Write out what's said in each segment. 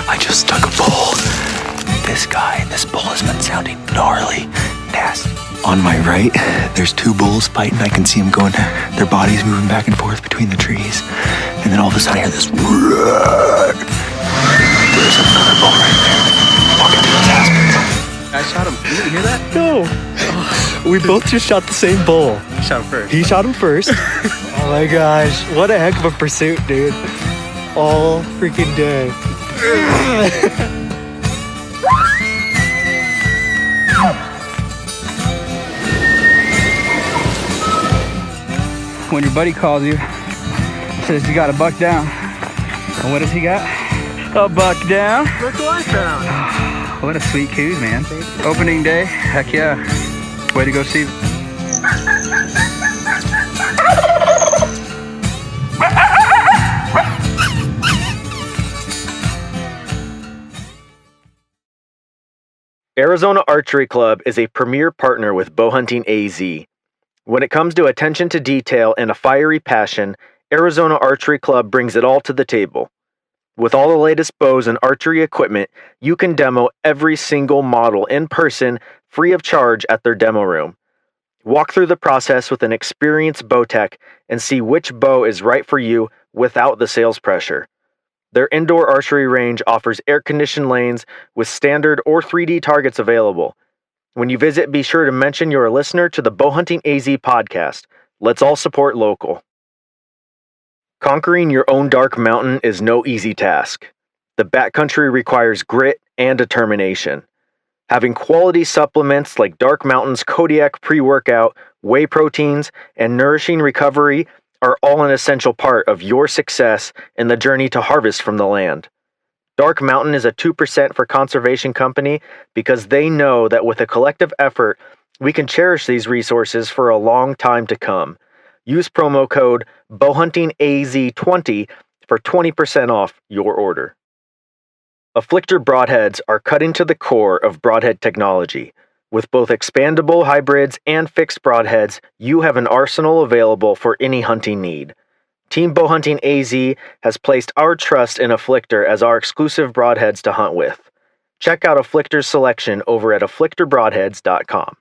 I just stuck a bull. This bull has been sounding gnarly, nasty. On my right, there's two bulls fighting. I can see them going, their bodies moving back and forth between the trees. And then all of a sudden I hear this. There's another bull right there. Walking through his aspens. I shot him. You didn't hear that? No. We both just shot the same bull. You shot him first. He shot him first. Oh my gosh. What a heck of a pursuit, dude. All freaking day. When your buddy calls you, says you got a buck down. And what does he got? A buck down. Look what I found. What a sweet coos, man. Opening day, heck yeah. Way to go, Steve. Arizona Archery Club is a premier partner with Bowhunting AZ. When it comes to attention to detail and a fiery passion, Arizona Archery Club brings it all to the table. With all the latest bows and archery equipment, you can demo every single model in person, free of charge at their demo room. Walk through the process with an experienced bow tech and see which bow is right for you without the sales pressure. Their indoor archery range offers air-conditioned lanes with standard or 3D targets available. When you visit, be sure to mention you're a listener to the Bowhunting AZ podcast. Let's all support local. Conquering your own dark mountain is no easy task. The backcountry requires grit and determination. Having quality supplements like Dark Mountain's Kodiak pre-workout, whey proteins, and nourishing recovery are all an essential part of your success in the journey to harvest from the land. Dark Mountain is a 2% for conservation company because they know that with a collective effort, we can cherish these resources for a long time to come. Use promo code BowhuntingAZ20 for 20% off your order. Afflictor broadheads are cutting to the core of broadhead technology. With both expandable hybrids and fixed broadheads, you have an arsenal available for any hunting need. Team Bowhunting AZ has placed our trust in Afflictor as our exclusive broadheads to hunt with. Check out Afflictor's selection over at afflictorbroadheads.com.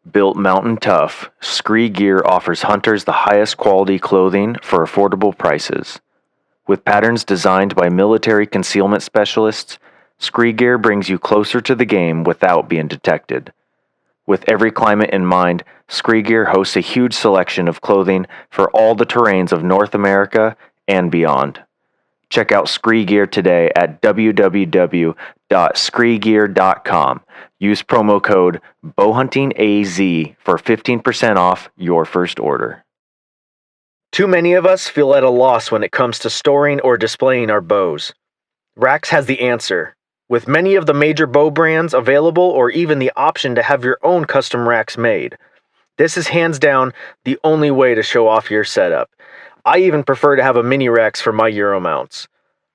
Built mountain tough, Scree Gear offers hunters the highest quality clothing for affordable prices. With patterns designed by military concealment specialists, Scree Gear brings you closer to the game without being detected. With every climate in mind, Scree Gear hosts a huge selection of clothing for all the terrains of North America and beyond. Check out Scree Gear today at www.screegear.com. Use promo code BowhuntingAZ for 15% off your first order. Too many of us feel at a loss when it comes to storing or displaying our bows. Rax has the answer. With many of the major bow brands available or even the option to have your own custom racks made. This is hands down the only way to show off your setup. I even prefer to have a mini racks for my Euro mounts.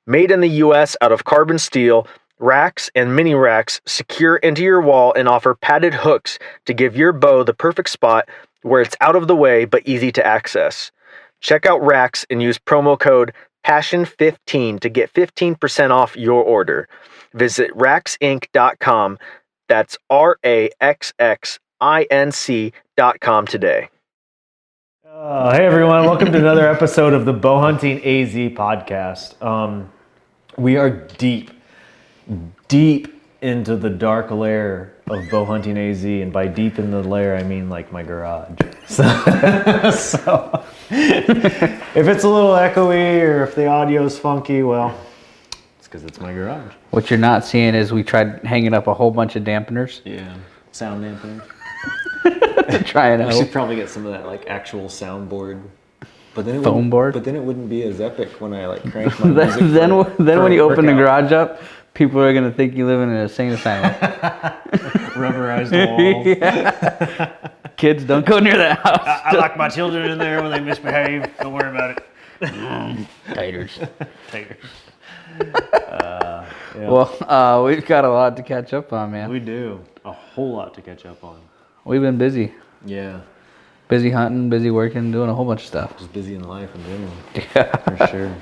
Made in the US out of carbon steel, racks and mini racks secure into your wall and offer padded hooks to give your bow the perfect spot where it's out of the way but easy to access. Check out racks and use promo code PASSION15 to get 15% off your order. Visit raxinc.com. That's RAXXINC.com today. Hey everyone, welcome to another episode of the Bowhunting AZ podcast. We are deep into the dark lair of Bowhunting AZ, and by deep in the lair I mean like my garage. So if it's a little echoey or if the audio's funky, well, it's because it's my garage. What you're not seeing is we tried hanging up a whole bunch of dampeners. Yeah, sound dampening. To try and I help. should probably get some of that like actual soundboard. But then Foam board? But then it wouldn't be as epic when I like crank my music. then when you open the workout. garage up, people are going to think you live in an insane asylum. Rubberized walls. Yeah. Kids, don't go near that house. I lock my children in there when they misbehave. Don't worry about it. Taters. Taters. Yeah. Well, we've got a lot to catch up on, man. We do. A whole lot to catch up on. We've been busy. Yeah. Busy hunting, busy working, doing a whole bunch of stuff. Just busy in life in general. Yeah. For sure.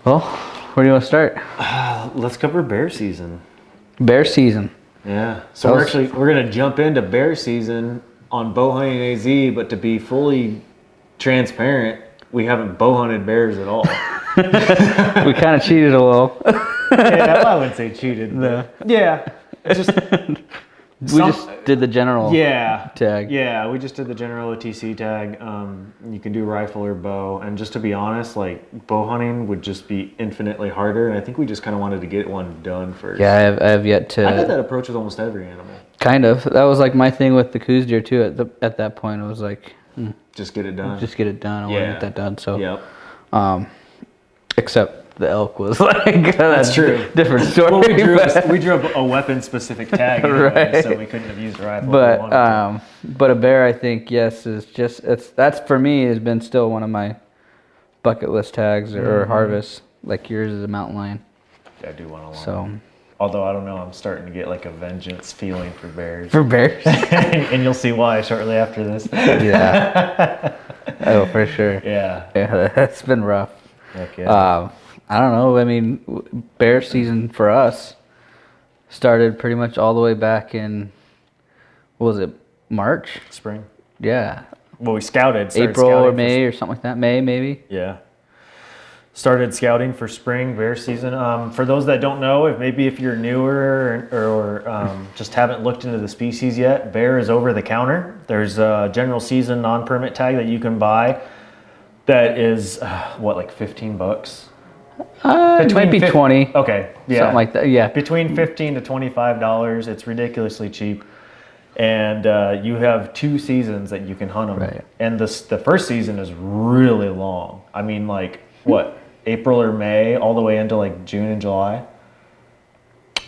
Well, where do you want to start? Let's cover bear season. Bear season. Yeah. So we're gonna jump into bear season on Bowhunting AZ, but to be fully transparent, we haven't bow hunted bears at all. We kind of cheated a little. Yeah, I wouldn't say cheated. No. Yeah. Just We just did the general tag. Yeah, we just did the general OTC tag. You can do rifle or bow, and just to be honest, like bow hunting would just be infinitely harder. And I think we just kind of wanted to get one done first. Yeah, I have yet to. I had that approach with almost every animal. Kind of. That was like my thing with the coos deer too. At that point, I was like, Just get it done. just get it done. I want to get that done. So, Yep. Except the elk was like That's true. Different story. Well, we drew a weapon specific tag, anyway, Right. so we couldn't have used a rifle. if we wanted to. But a bear, I think, yes, is just that's for me has been still one of my bucket list tags or harvests. Like yours is a mountain lion. I do want to. So Although I don't know, I'm starting to get like a vengeance feeling for bears. for bears, And you'll see why shortly after this. yeah. Oh, for sure. Yeah. Yeah, that's been rough. Heck yeah. I don't know. I mean, bear season for us started pretty much all the way back in, what was it, March? Spring. Yeah. Well, we started April or scouting May or something like that. May, maybe. Yeah. Started scouting for spring bear season. For those that don't know, if you're newer or just haven't looked into the species yet, bear is over the counter. There's a general season non-permit tag that you can buy that is, like $15? It might be 20. Okay, yeah. Something like that, yeah. Between $15 to $25. It's ridiculously cheap. And you have 2 seasons that you can hunt them. Right. And the first season is really long. I mean, like, what, April or May all the way into like June and July?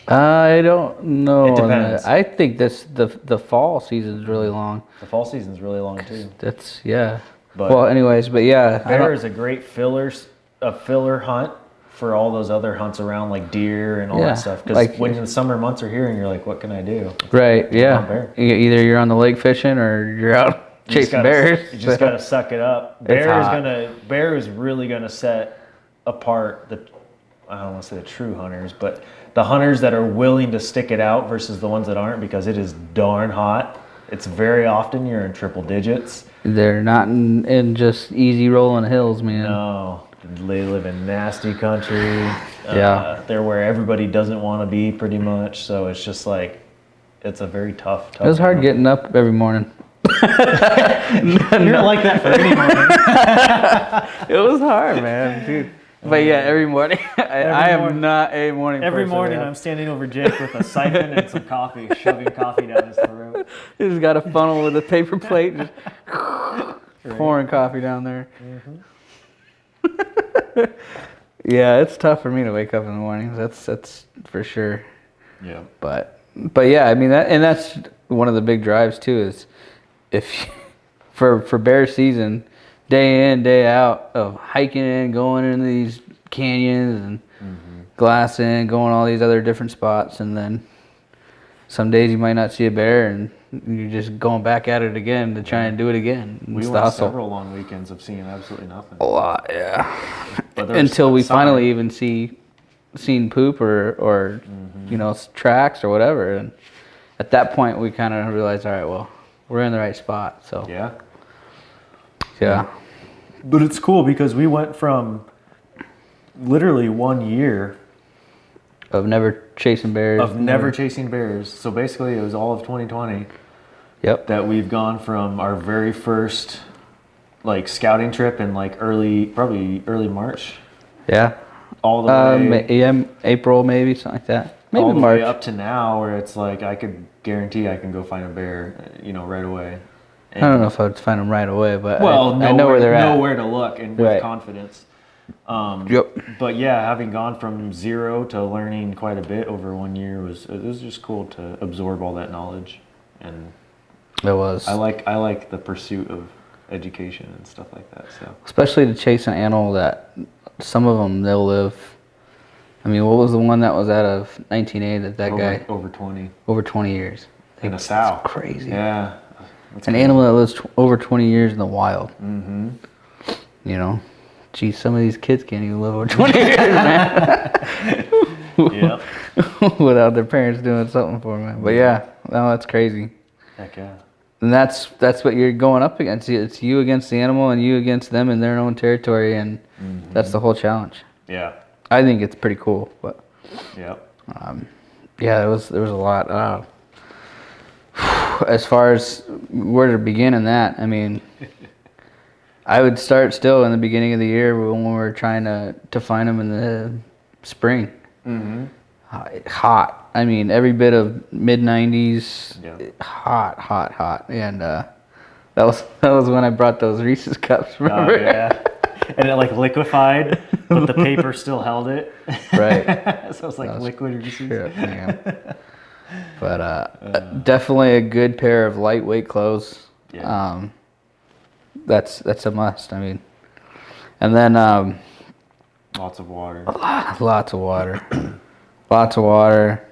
I don't know. It depends. I think the fall season is really long. The fall season's really long too. That's, yeah. But Well, anyways, but yeah. bear is a great filler hunt for all those other hunts around like deer and all Yeah, that stuff. Because like- when the summer months are here and you're like, what can I do? Right, yeah. bear. Either you're on the lake fishing or you're out You just chasing gotta- bears. You just gotta suck it up. It's hot. Bear is really gonna set apart I don't want to say the true hunters, but the hunters that are willing to stick it out versus the ones that aren't, because it is darn hot. It's very often you're in triple digits. They're not in just easy rolling hills, man. No, they live in nasty country. Yeah. They're where everybody doesn't want to be pretty much. So it's just like, it's a very tough. It was hard getting up every morning. You're not like that for any morning. It was hard, man, dude. But yeah, every morning. I am not a morning Every person, morning man. I'm standing over Jake with a siphon and some coffee, shoving coffee down his throat. He's got a funnel with a paper plate, just pouring coffee down there. Yeah, it's tough for me to wake up in the mornings. That's for sure. Yeah. But yeah, I mean that's one of the big drives too. Is if for bear season, day in day out of hiking and going into these canyons and glassing, going all these other different spots, and then some days you might not see a bear and you're just going back at it again to try and do it again. We It's the went hustle. several long weekends of seeing absolutely nothing. A lot, yeah. But there's Until we summer. finally even seen poop or tracks or whatever, and at that point we kind of realized, all right, well, we're in the right spot. So yeah. But it's cool because we went from literally 1 year Of never chasing bears. of never chasing bears. So basically it was all of 2020 Yep. that we've gone from our very first like scouting trip in like probably early March, Yeah. all the way April maybe, something like that. Maybe all the March. way up to now, where it's like I could guarantee I can go find a bear, right away. I don't know if I'd find them right away, but Well, I know where they're know at. where to look and with Right. confidence. Yep. But yeah, having gone from zero to learning quite a bit over 1 year it was just cool to absorb all that knowledge, and It was. I like the pursuit of education and stuff like that. So Especially to chase an animal that some of them they'll live. I mean, what was the one that was out of 19A that guy over 20 over 20 years? in a sow. Crazy. Yeah, An animal that lives over 20 years in the wild. Mm-hmm. You know, geez, some of these kids can't even live over 20 years, man. Yeah. Without their parents doing something for them. But yeah, no, that's crazy. Heck yeah. And that's what you're going up against. It's you against the animal and you against them in their own territory, and that's the whole challenge. Yeah. I think it's pretty cool, but Yep. yeah, there was a lot. As far as where to begin in that, I mean, I would start still in the beginning of the year when we were trying to find them in the spring. Mm-hmm. Hot. I mean, every bit of mid 90s. Yeah. Hot. And that was when I brought those Reese's cups. Remember? Oh, yeah. And it like liquefied, but the paper still held it. Right. So it's like liquid Reese's. Shit, man. But definitely a good pair of lightweight clothes. Yeah. That's a must. I mean, and then Lots of water. lots of water, lots of water,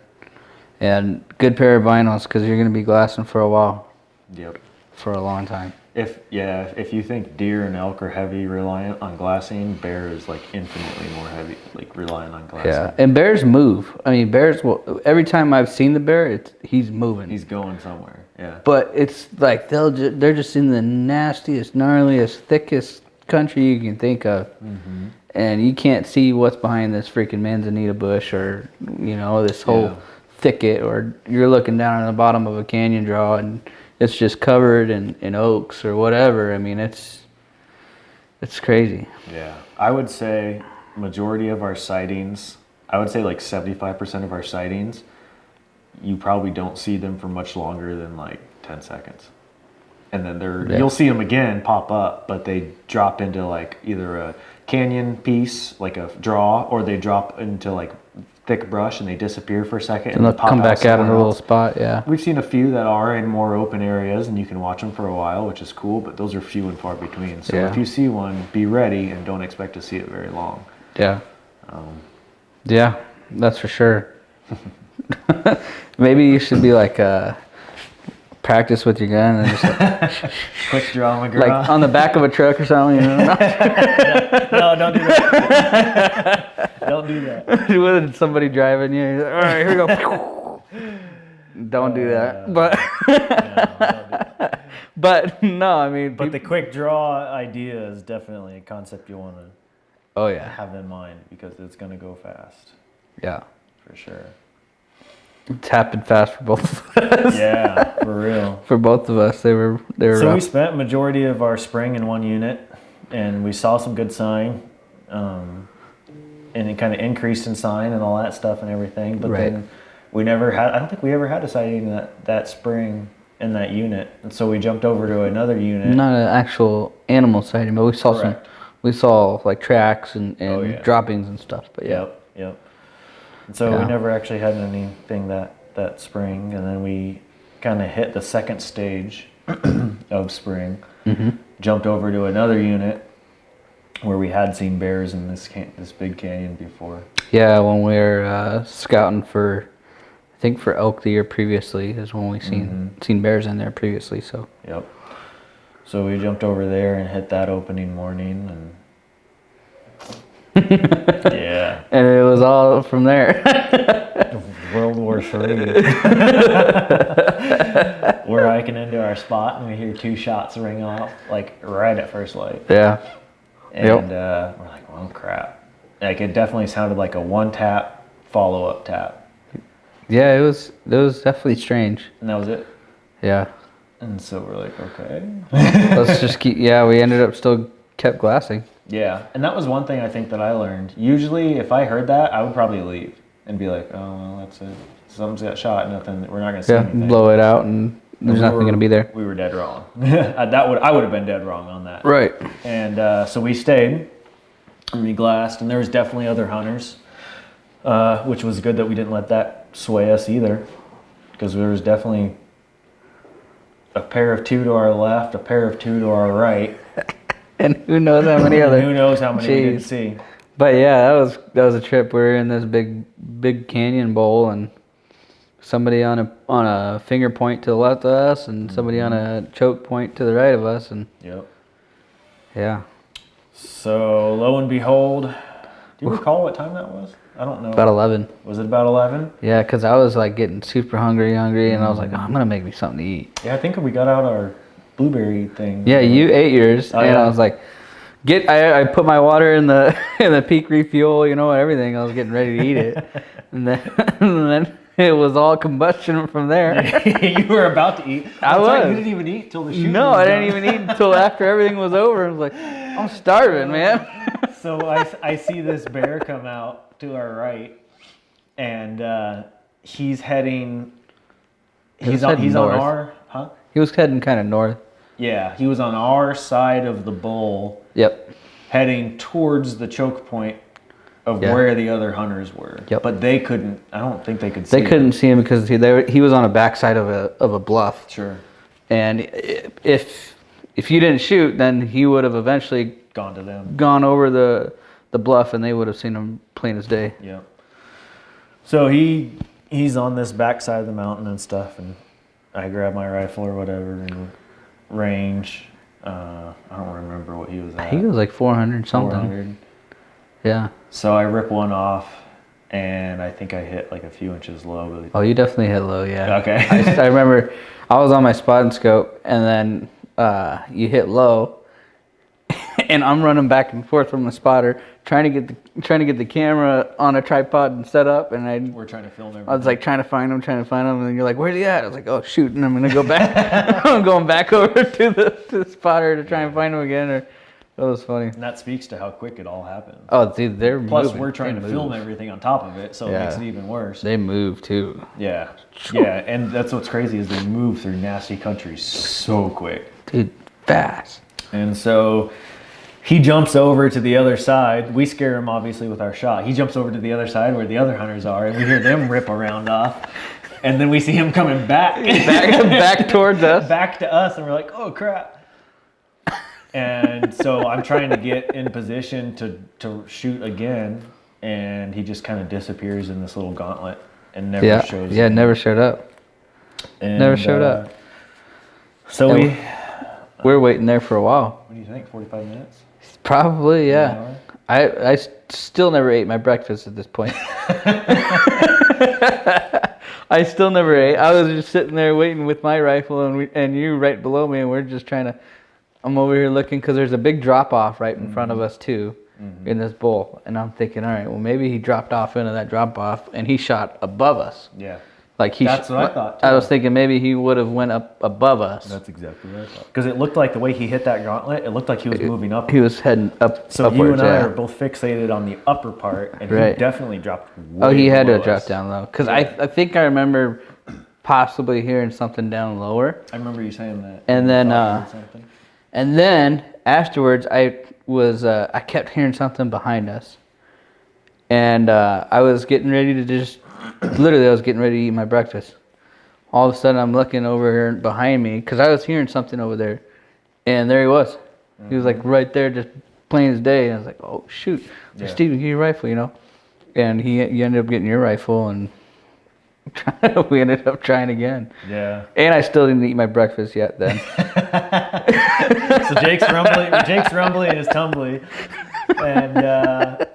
and good pair of binos because you're gonna be glassing for a while. Yep. For a long time. If you think deer and elk are heavy reliant on glassing, bear is like infinitely more heavy, like reliant on glassing. Yeah, and bears move. I mean, bears will. Every time I've seen the bear, he's moving. He's going somewhere. Yeah. But it's like they're just in the nastiest, gnarliest, thickest country you can think of, and you can't see what's behind this freaking manzanita bush or this whole thicket, or you're looking down on the bottom of a canyon draw and it's just covered in oaks or whatever. I mean, it's crazy. Yeah, I would say majority of our sightings, I would say like 75% of our sightings, you probably don't see them for much longer than like 10 seconds. And then you'll see them again pop up, but they drop into like either a canyon piece, like a draw, or they drop into like thick brush and they disappear for a second. And they'll come back out in a little spot, yeah. We've seen a few that are in more open areas and you can watch them for a while, which is cool, but those are few and far between. So if you see one, be ready and don't expect to see it very long. Yeah. Yeah, that's for sure. Maybe you should be like practice with your gun and just quick draw McGraw. like on the back of a truck or something, No, don't do that. Don't do that. With somebody driving you, you're like, all right, here we go. Don't do that. But No, don't do that. but no, I mean, But the quick draw idea is definitely a concept you want to have in mind because it's going to go fast. Yeah, For sure. it's happened fast for both of us. Yeah, for real. For both of us, they were So we rough. spent majority of our spring in one unit, and we saw some good sign, and it kind of increased in sign and all that stuff and everything. But then we never had. I don't think we ever had a sighting that spring in that unit, and so we jumped over to another unit. Not an actual animal sighting, but we saw Correct. we saw like tracks and droppings and stuff. But yeah. Yep. And so we never actually had anything that spring, and then we kind of hit the second stage of spring. Jumped over to another unit where we had seen bears in this big canyon before. Yeah, when we were scouting for, I think for elk the year previously is when we seen bears in there previously. So Yep. So we jumped over there and hit that opening morning, and yeah, and it was all from there. World War III. We're hiking into our spot and we hear two shots ring off like right at first light. Yeah. And we're like, oh crap. Like it definitely sounded like a one tap follow-up tap. Yeah, it was definitely strange. And that was it. Yeah. And so we're like, okay. Let's just keep, we ended up still kept glassing. Yeah. And that was one thing I think that I learned. Usually if I heard that, I would probably leave and be like, oh, well, that's it. Someone's got shot, nothing, we're not going to see anything. Blow it out and there's nothing going to be there. We were dead wrong. I would have been dead wrong on that. Right. And so we stayed and we glassed, and there was definitely other hunters, which was good that we didn't let that sway us either, because there was definitely a pair of two to our left, a pair of two to our right. And who knows how many other. Who knows how many we didn't see. But yeah, that was a trip. We were in this big canyon bowl and somebody on a finger point to the left of us, and somebody on a choke point to the right of us, and Yep. yeah, So lo and behold, do you recall what time that was? I don't know. about 11. Was it about 11? Yeah, because I was like getting super hungry, and I was like, oh, I'm gonna make me something to eat. Yeah, I think we got out our blueberry thing. Yeah, you ate yours, Oh, and yeah. I was like, I put my water in the in the peak refuel, everything. I was getting ready to eat it, and then it was all combustion from there. You were about to eat. I That's right, was. You didn't even eat till the shoot. No, I didn't even eat until after everything was over. I was like, I'm starving, man. So I see this bear come out to our right, and he's heading. He's on north. our. Huh? He was heading kind of north. Yeah, he was on our side of the bowl, Yep. heading towards the choke point of Yeah. where the other hunters were. Yep. But they couldn't. I don't think they could see. They couldn't see him because he was on a backside of a bluff. Sure. And if you didn't shoot, then he would have eventually Gone to them. gone over the bluff, and they would have seen him plain as day. Yeah. So he's on this backside of the mountain and stuff, and I grab my rifle or whatever and range. I don't remember what he was at. He was like 400 something. 400. Yeah. So I rip one off, and I think I hit like a few inches low. Oh, you definitely hit low, yeah. Okay. I remember I was on my spot and scope, and then you hit low, and I'm running back and forth from the spotter, trying to get the camera on a tripod and set up, and We're trying to film everything. I was like trying to find him, and then you're like, "Where's he at?" I was like, "Oh shoot!" And I'm gonna go back. I'm going back over to the spotter to try and find him again. That was funny. And that speaks to how quick it all happens. Oh, dude, they're Plus, moving. we're trying They to move. film everything on top of it, so Yeah. it makes it even worse. They move too, Yeah, yeah, and that's what's crazy is they move through nasty country so quick. dude, fast. And so he jumps over to the other side. We scare him obviously with our shot. He jumps over to the other side where the other hunters are, and we hear them rip a round off. And then we see him coming back back towards us. back to us, and we're like, "Oh crap!" And so I'm trying to get in position to shoot again, and he just kind of disappears in this little gauntlet and never Yeah, shows. yeah, up. never showed up. And, never showed up. So And we were waiting there for a while. what do you think? 45 minutes? Probably, An yeah. I still never ate my breakfast at this point. I still never ate. I was just sitting there waiting with my rifle, and you right below me, and we're just trying to. I'm over here looking because there's a big drop off right in front of us too, in this bowl, and I'm thinking, all right, well maybe he dropped off into that drop off, and he shot above us. Yeah. Like he. That's what I thought, too. I was thinking maybe he would have went up above us. That's exactly what I thought. Because it looked like the way he hit that gauntlet, it looked like he was moving up. He was heading up. So upwards, you and I yeah. are both fixated on the upper part, and Right. he definitely dropped Oh, he had to below drop us. down low because I think I remember possibly hearing something down lower, I remember you saying that. and then You thought you heard something. and then afterwards I kept hearing something behind us, and I was getting ready to just literally I was getting ready to eat my breakfast. All of a sudden I'm looking over here behind me because I was hearing something over there, and there he was. He was like right there, just plain as day. And I was like, oh shoot, Yeah. Steven, get your rifle, And you ended up getting your rifle, and we ended up trying again. Yeah. And I still didn't eat my breakfast yet then. So Jake's rumbly and his tumbly, and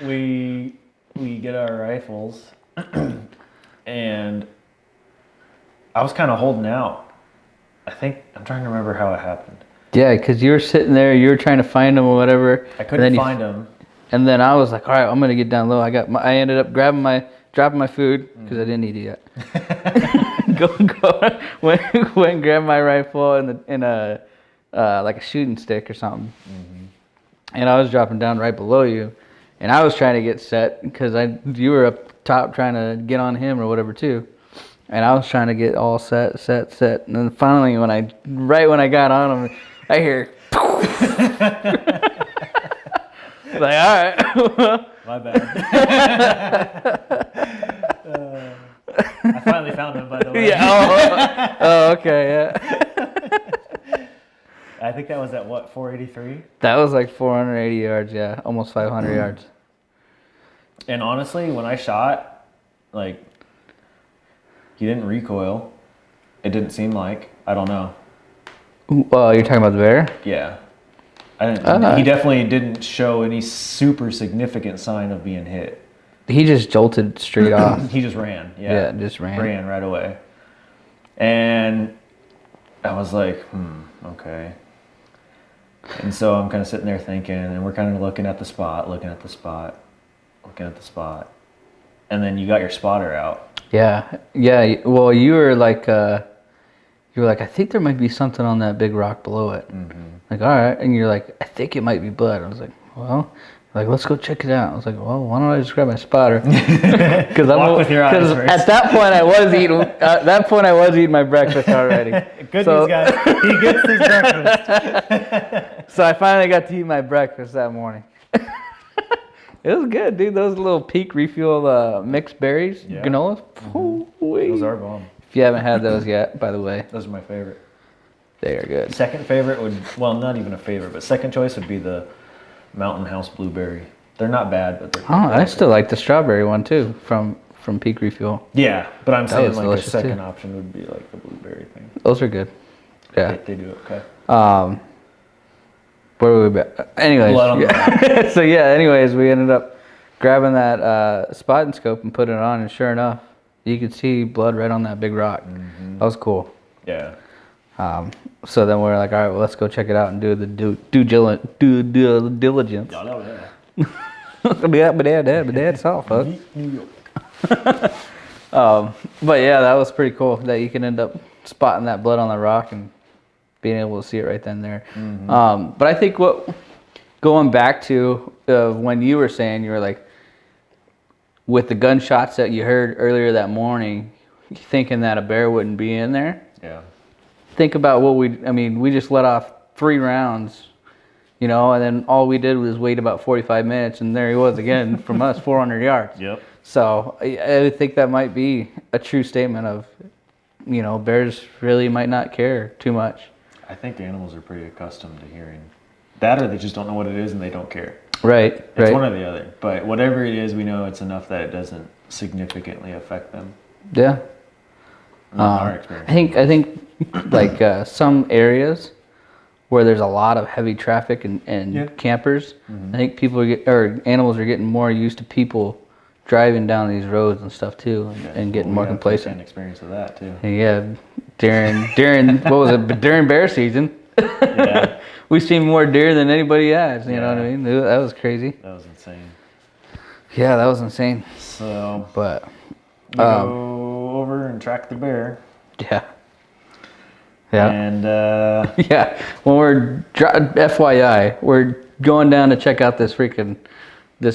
we get our rifles, and I was kind of holding out. I'm trying to remember how it happened. Yeah, because you were sitting there, you were trying to find them or whatever. I couldn't find him. And then I was like, all right, I'm gonna get down low. I ended up dropping my food because I didn't eat it yet. went and grabbed my rifle and a like a shooting stick or something. And I was dropping down right below you, and I was trying to get set because you were up top trying to get on him or whatever too. And I was trying to get all set. And then finally, when I got on him, I hear, like, all right. My bad. I finally found him, by the way. Yeah. Oh, okay. Yeah. I think that was at what, 483? That was like 480 yards. Yeah, almost 500 yards. And honestly, when I shot, like, He didn't recoil. It didn't seem like. I don't know. You're talking about the bear? Yeah. He definitely didn't show any super significant sign of being hit. He just jolted straight off. He just ran. Yeah, just ran. Ran right away. And I was like, okay. And so I'm kind of sitting there thinking, and we're kind of looking at the spot. And then you got your spotter out. Yeah. Well, you were like, I think there might be something on that big rock below it. Mm-hmm. Like, all right. And you're like, I think it might be blood. I was like, well, let's go check it out. I was like, well, why don't I just grab my spotter? Because with your eyes first. At that point I was eating. At that point I was eating my breakfast already. Good news, guys. He gets his breakfast. So I finally got to eat my breakfast that morning. It was good, dude. Those little Peak Refuel mixed berries, granolas. Those are bomb. If you haven't had those yet, by the way, Those are my favorite. they are good. Second favorite not even a favorite, but second choice would be the Mountain House Blueberry. They're not bad, but they're. Oh, I still like the strawberry one too from Peak Refuel. Yeah, but I'm saying was like a delicious, second too. option would be like the blueberry thing. Those are good. Yeah. They do okay. Where were we at? Anyways. Blood on the So anyways, we ended up grabbing that spot and scope and putting it on, and sure enough, you could see blood right on that big rock. Mm-hmm. That was cool. Yeah. So then we're like, all right, well, let's go check it out and do the due diligence. Y'all know that. But that's all, folks. New York. But yeah, that was pretty cool that you can end up spotting that blood on the rock and being able to see it right then and there. Mm-hmm. But I think going back to when you were saying, you were like, with the gunshots that you heard earlier that morning, thinking that a bear wouldn't be in there. Yeah. Think about we just let off 3 rounds, and then all we did was wait about 45 minutes, and there he was again from us, 400 yards. Yep. So I think that might be a true statement of, bears really might not care too much. I think animals are pretty accustomed to hearing that, or they just don't know what it is and they don't care. Right. It's one or the other. But whatever it is, we know it's enough that it doesn't significantly affect them. Yeah. In our experience. I think like some areas where there's a lot of heavy traffic and campers, I think animals are getting more used to people driving down these roads and stuff too, and getting more complacent. Experience of that too. Yeah, during what was it? During bear season, we've seen more deer than anybody has. You know what I mean? That was crazy. That was insane. Yeah, that was insane. So, but go over and track the bear. Yeah. Yeah. And when we're FYI, we're going down to check out this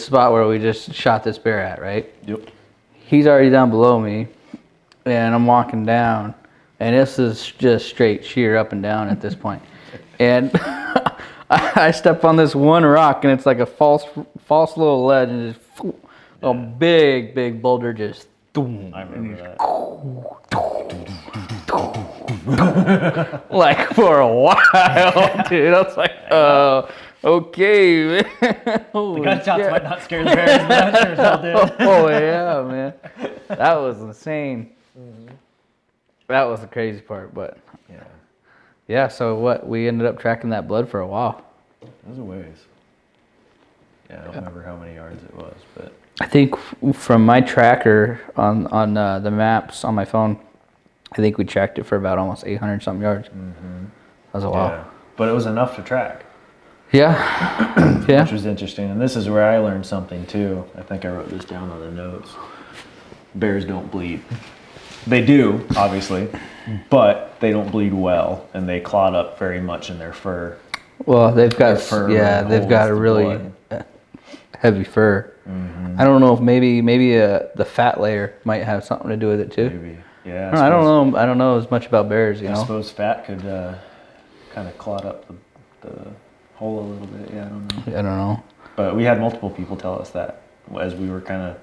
spot where we just shot this bear at, right? Yep. He's already down below me, and I'm walking down, and this is just straight sheer up and down at this point. And I step on this one rock, and it's like a false little ledge, and just a big boulder just. I remember that. Like for a while, dude. I was like, oh, okay, man. The gunshots might not scare the bears, but that sure as hell did. Oh, yeah, man. That was insane. Mm-hmm. That was the crazy part, but yeah. So we ended up tracking that blood for a while. It was a ways. Yeah, I don't remember how many yards it was, but I think from my tracker on the maps on my phone, I think we tracked it for about almost 800 something yards. Mm-hmm. That was a while. Yeah, but it was enough to track. Yeah. Yeah. Which was interesting. And this is where I learned something too. I think I wrote this down on the notes. Bears don't bleed. They do, obviously, but they don't bleed well, and they clot up very much in their fur. Well, they've got they've got a holds the really heavy fur. Mm-hmm. I don't know if maybe the fat layer might have something to do with it too. Maybe. Yeah. I don't know. I don't know as much about bears, I suppose fat could kind of clot up the hole a little bit. Yeah, I don't know. I don't know. But we had multiple people tell us that as we were kind of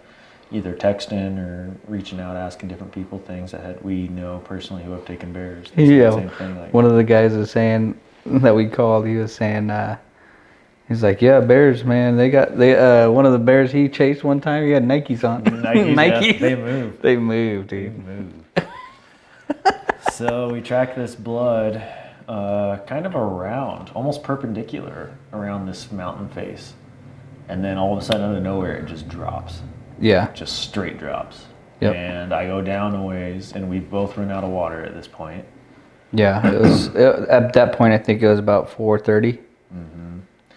either texting or reaching out, asking different people things that we know personally who have taken bears. Yeah. Same thing, like, one of the guys was saying that we called. He was saying he's like, yeah, bears, man. They one of the bears he chased one time. He had Nikes on. Nikes. Nikes. Yeah, they move. They move, dude. They move. So we track this blood kind of around, almost perpendicular around this mountain face. And then all of a sudden, out of nowhere, it just drops. Yeah. Just straight drops. Yep. And I go down a ways, and we've both run out of water at this point. Yeah. At that point, I think it was about 4:30.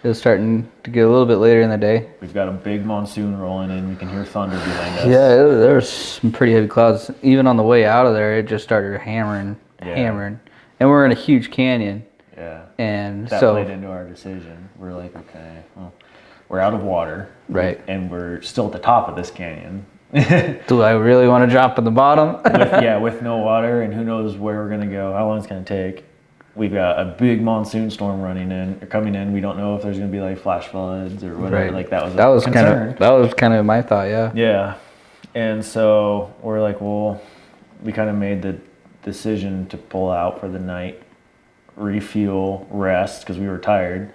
It was starting to get a little bit later in the day. We've got a big monsoon rolling in. We can hear thunder behind us. Yeah, there was some pretty heavy clouds. Even on the way out of there, it just started hammering. And we're in a huge canyon. Yeah. And that so played into our decision. We're like, okay, well, we're out of water. Right. And we're still at the top of this canyon. do I really want to drop at the bottom? with no water, and who knows where we're gonna go, how long it's gonna take. We've got a big monsoon storm coming in. We don't know if there's gonna be like flash floods or whatever. Right. Like that was kind of my thought. Yeah. Yeah. And so we're like, well, we kind of made the decision to pull out for the night, refuel, rest because we were tired,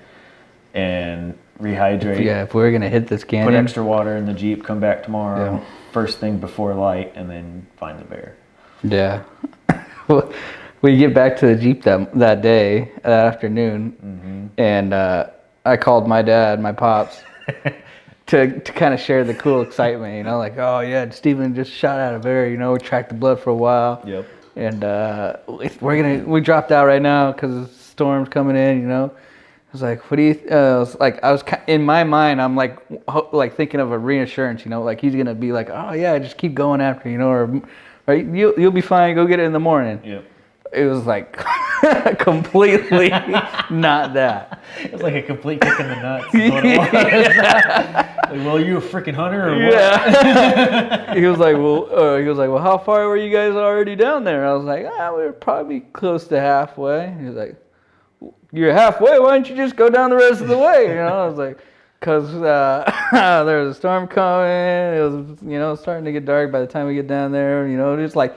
and rehydrate. Yeah, if we were gonna hit this canyon, put extra water in the Jeep, come back tomorrow, Yeah. first thing before light, and then find the bear. Yeah. We get back to the Jeep that day, that afternoon, and I called my dad, my pops, to kind of share the cool excitement, you know, like, oh yeah, Steven just shot at a bear, you know, we tracked the blood for a while. Yep. And we dropped out right now because the storm's coming in, you know. I was like, what do you, in my mind, I'm like thinking of a reassurance, you know, like he's going to be like, oh yeah, just keep going after, you know, or you'll be fine, go get it in the morning. Yep. It was like completely not that. It was like a complete kick in the nuts. Is what it was. Like, well, are you a freaking hunter or what? Yeah. He was like, well, how far were you guys already down there? I was like, we were probably close to halfway. He was like, you're halfway. Why don't you just go down the rest of the way? You know, I was like, because there was a storm coming. It was, you know, starting to get dark by the time we get down there. You know, just like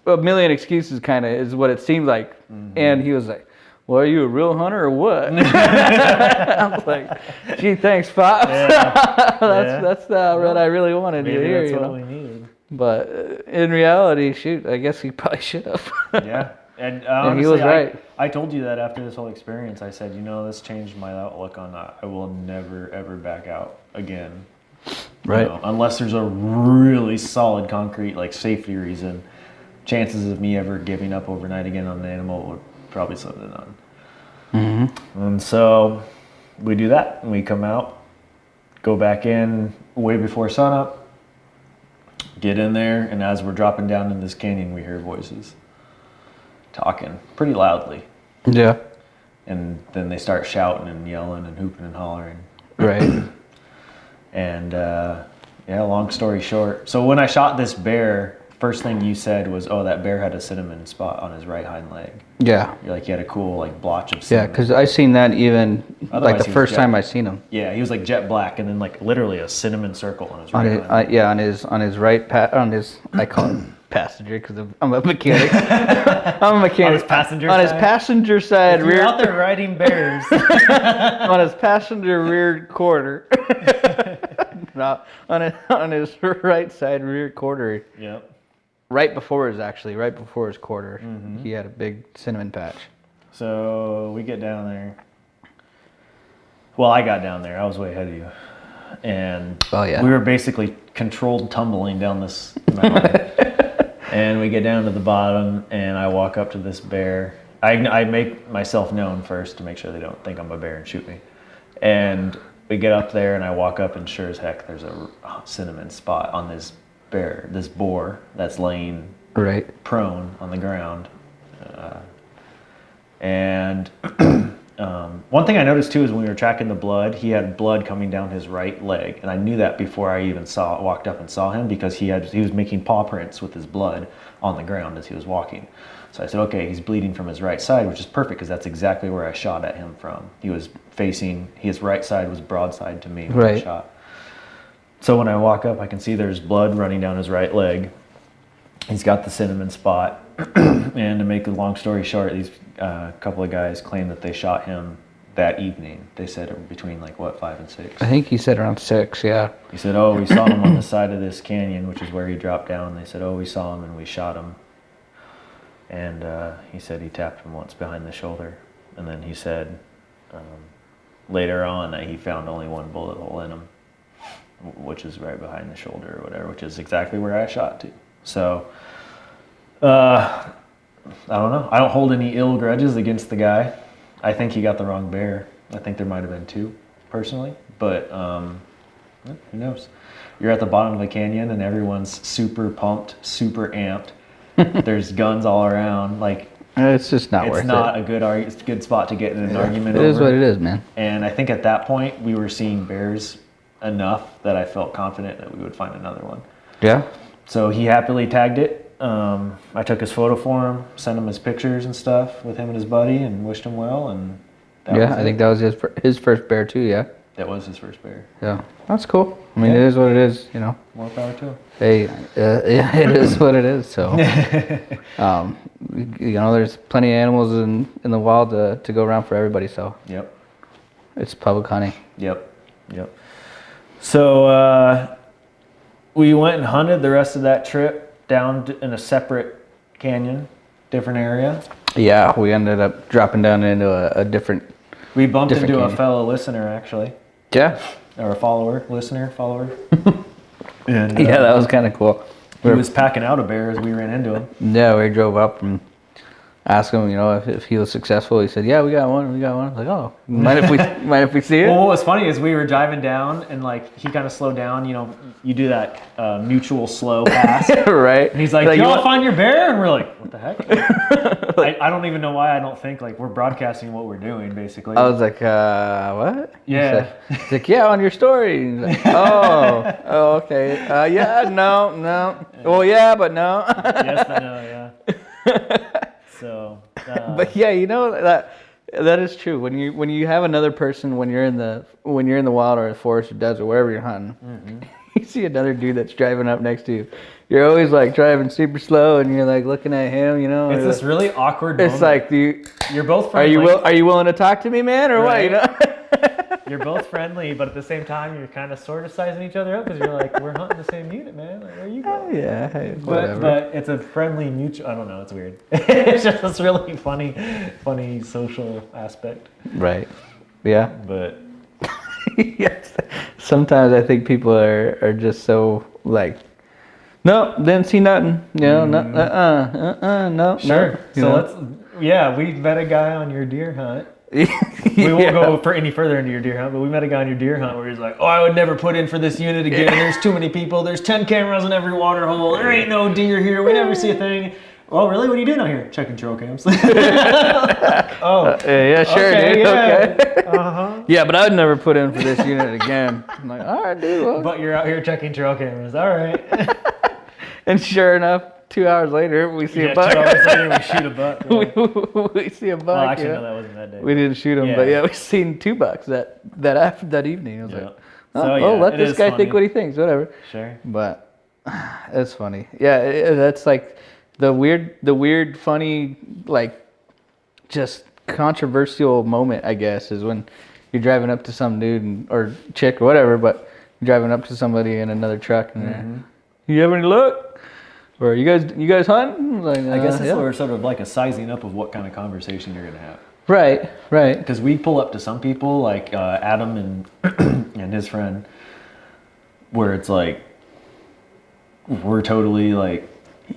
a million excuses, kind of is what it seemed like. And he was like, well, are you a real hunter or what? I was like, gee, thanks, Pops. Yeah. That's what I really wanted to Maybe hear. that's you what know? we needed. But in reality, shoot, I guess he probably should have. Yeah. And And he was right. I told you that after this whole experience. I said, you know, this changed my outlook on that. I will never, ever back out again. Right. You know, unless there's a really solid, concrete, like, safety reason. Chances of me ever giving up overnight again on an animal would probably slim to none. And so we do that, and we come out, go back in way before sunup, get in there, and as we're dropping down in this canyon, we hear voices talking pretty loudly. Yeah. And then they start shouting and yelling and hooping and hollering. Right. And long story short. So when I shot this bear, first thing you said was, oh, that bear had a cinnamon spot on his right hind leg. Yeah. You're like, he had a cool, like, blotch of Yeah, cinnamon. because I seen that even Otherwise, like the he was first jet- time I seen him. Yeah, he was like jet black, and then like literally a cinnamon circle on his right hind leg. On his right I call him passenger because I'm a mechanic. I'm a mechanic. On his passenger on his side? passenger side If rear. you're out there riding bears. On his passenger rear quarter. No, on his right side rear quarter. Yep. Right before his quarter, he had a big cinnamon patch. So we get down there. Well, I got down there. I was way ahead of you. And we were basically controlled tumbling down this mountain. And we get down to the bottom, and I walk up to this bear. I make myself known first to make sure they don't think I'm a bear and shoot me. And we get up there, and I walk up, and sure as heck, there's a cinnamon spot on this boar that's laying prone on the ground. And one thing I noticed too is when we were tracking the blood, he had blood coming down his right leg, and I knew that before I even walked up and saw him, because he was making paw prints with his blood on the ground as he was walking. So I said, okay, he's bleeding from his right side, which is perfect because that's exactly where I shot at him from. He was facing, his right side was broadside to me when I shot. So when I walk up, I can see there's blood running down his right leg. He's got the cinnamon spot. And to make a long story short, these couple of guys claim that they shot him that evening. They said between 5 and 6. I think he said around 6, yeah. He said, oh, we saw him on the side of this canyon, which is where he dropped down. They said, oh, we saw him and we shot him. and he said he tapped him once behind the shoulder, and then he said later on that he found only one bullet hole in him, which is right behind the shoulder or whatever, which is exactly where I shot to. So, I don't know. I don't hold any ill grudges against the guy. I think he got the wrong bear. I think there might have been two, personally, but who knows? You're at the bottom of the canyon and everyone's super pumped, super amped. There's guns all around. Like, it's just not worth it. It's not a good spot to get in an argument. It is what it is, man. And I think at that point we were seeing bears enough that I felt confident that we would find another one. Yeah. So he happily tagged it. I took his photo for him, sent him his pictures and stuff with him and his buddy, and wished him well. And I think that was his first bear too. Yeah. That was his first bear. Yeah, that's cool. I mean, it is what it is, you know. More power to him. Hey, yeah, it is what it is. So, you know, there's plenty of animals in the wild to go around for everybody. So, Yep. It's public hunting. Yep. So we went and hunted the rest of that trip down in a separate canyon, different area. Yeah, we ended up dropping down into a different. We bumped Different into canyon. a fellow listener, actually. Yeah. Or a follower. And Yeah, that was kind of cool. he was packing out a bear as we ran into him. Yeah, we drove up and asked him, you know, if he was successful. He said, "Yeah, we got one. I was like, "Oh, mind if we see it?" Well, what was funny is we were driving down and like he kind of slowed down. You know, you do that mutual slow pass. Right. And he's like, you "You all want- find your bear?" And we're like, "What the heck?" I don't even know why. I don't think like we're broadcasting what we're doing, basically. I was like, what? Yeah. He's like, yeah, on your story. He's like, oh, okay. Yeah, no. Well, yeah, but no. Yes, I know. Yeah. So. But yeah, you know that is true. When you have another person when you're in the wild or the forest or desert, wherever you're hunting, you see another dude that's driving up next to you. You're always like driving super slow, and you're like looking at him. You know, it's this really awkward moment. It's like, you're both are friendly. you willing to talk to me, man, or Right. what? You know. You're both friendly, but at the same time, you're kind of sort of sizing each other up because you're like, we're hunting the same unit, man. Like, where you going? Yeah, hey, whatever. But it's a friendly mutual. I don't know. It's weird. It's just this really funny social aspect. Right. Yeah. But Yes. Sometimes I think people are just so like, no, didn't see nothing. You know, no. sure. You So know? we met a guy on your deer hunt. We We won't go for any further into your deer hunt, but we met a guy on your deer hunt where he's like, "Oh, I would never put in for this unit again. There's too many people. There's 10 cameras in every water hole. There ain't no deer here. We never see a thing." "Oh, really? What are you doing out here?" "Checking trail cams." Oh, yeah, sure, okay, dude. yeah. Okay. Yeah, but I would never put in for this unit again. I'm like, all right, dude. Well. But you're out here checking trail cameras. All right. And sure enough, 2 hours later, we see a 2 buck. hours later, we shoot a buck. Yeah. we see a buck. Well, actually, you no, know? that wasn't that day. We didn't shoot him, Yeah. but yeah, we seen 2 bucks that evening. I was Yeah. like, So, let it this is guy funny. think what he thinks, whatever. Sure. But it's funny. Yeah, that's like the weird, funny, like just controversial moment, I guess, is when you're driving up to some dude or chick or whatever, but you're driving up to somebody in another truck and they're, "You have any luck? Or you guys hunting?" Like, I guess it's yeah. sort of like a sizing up of what kind of conversation you're going to have. Right. Because we pull up to some people, like Adam and and his friend, where it's like, we're totally like,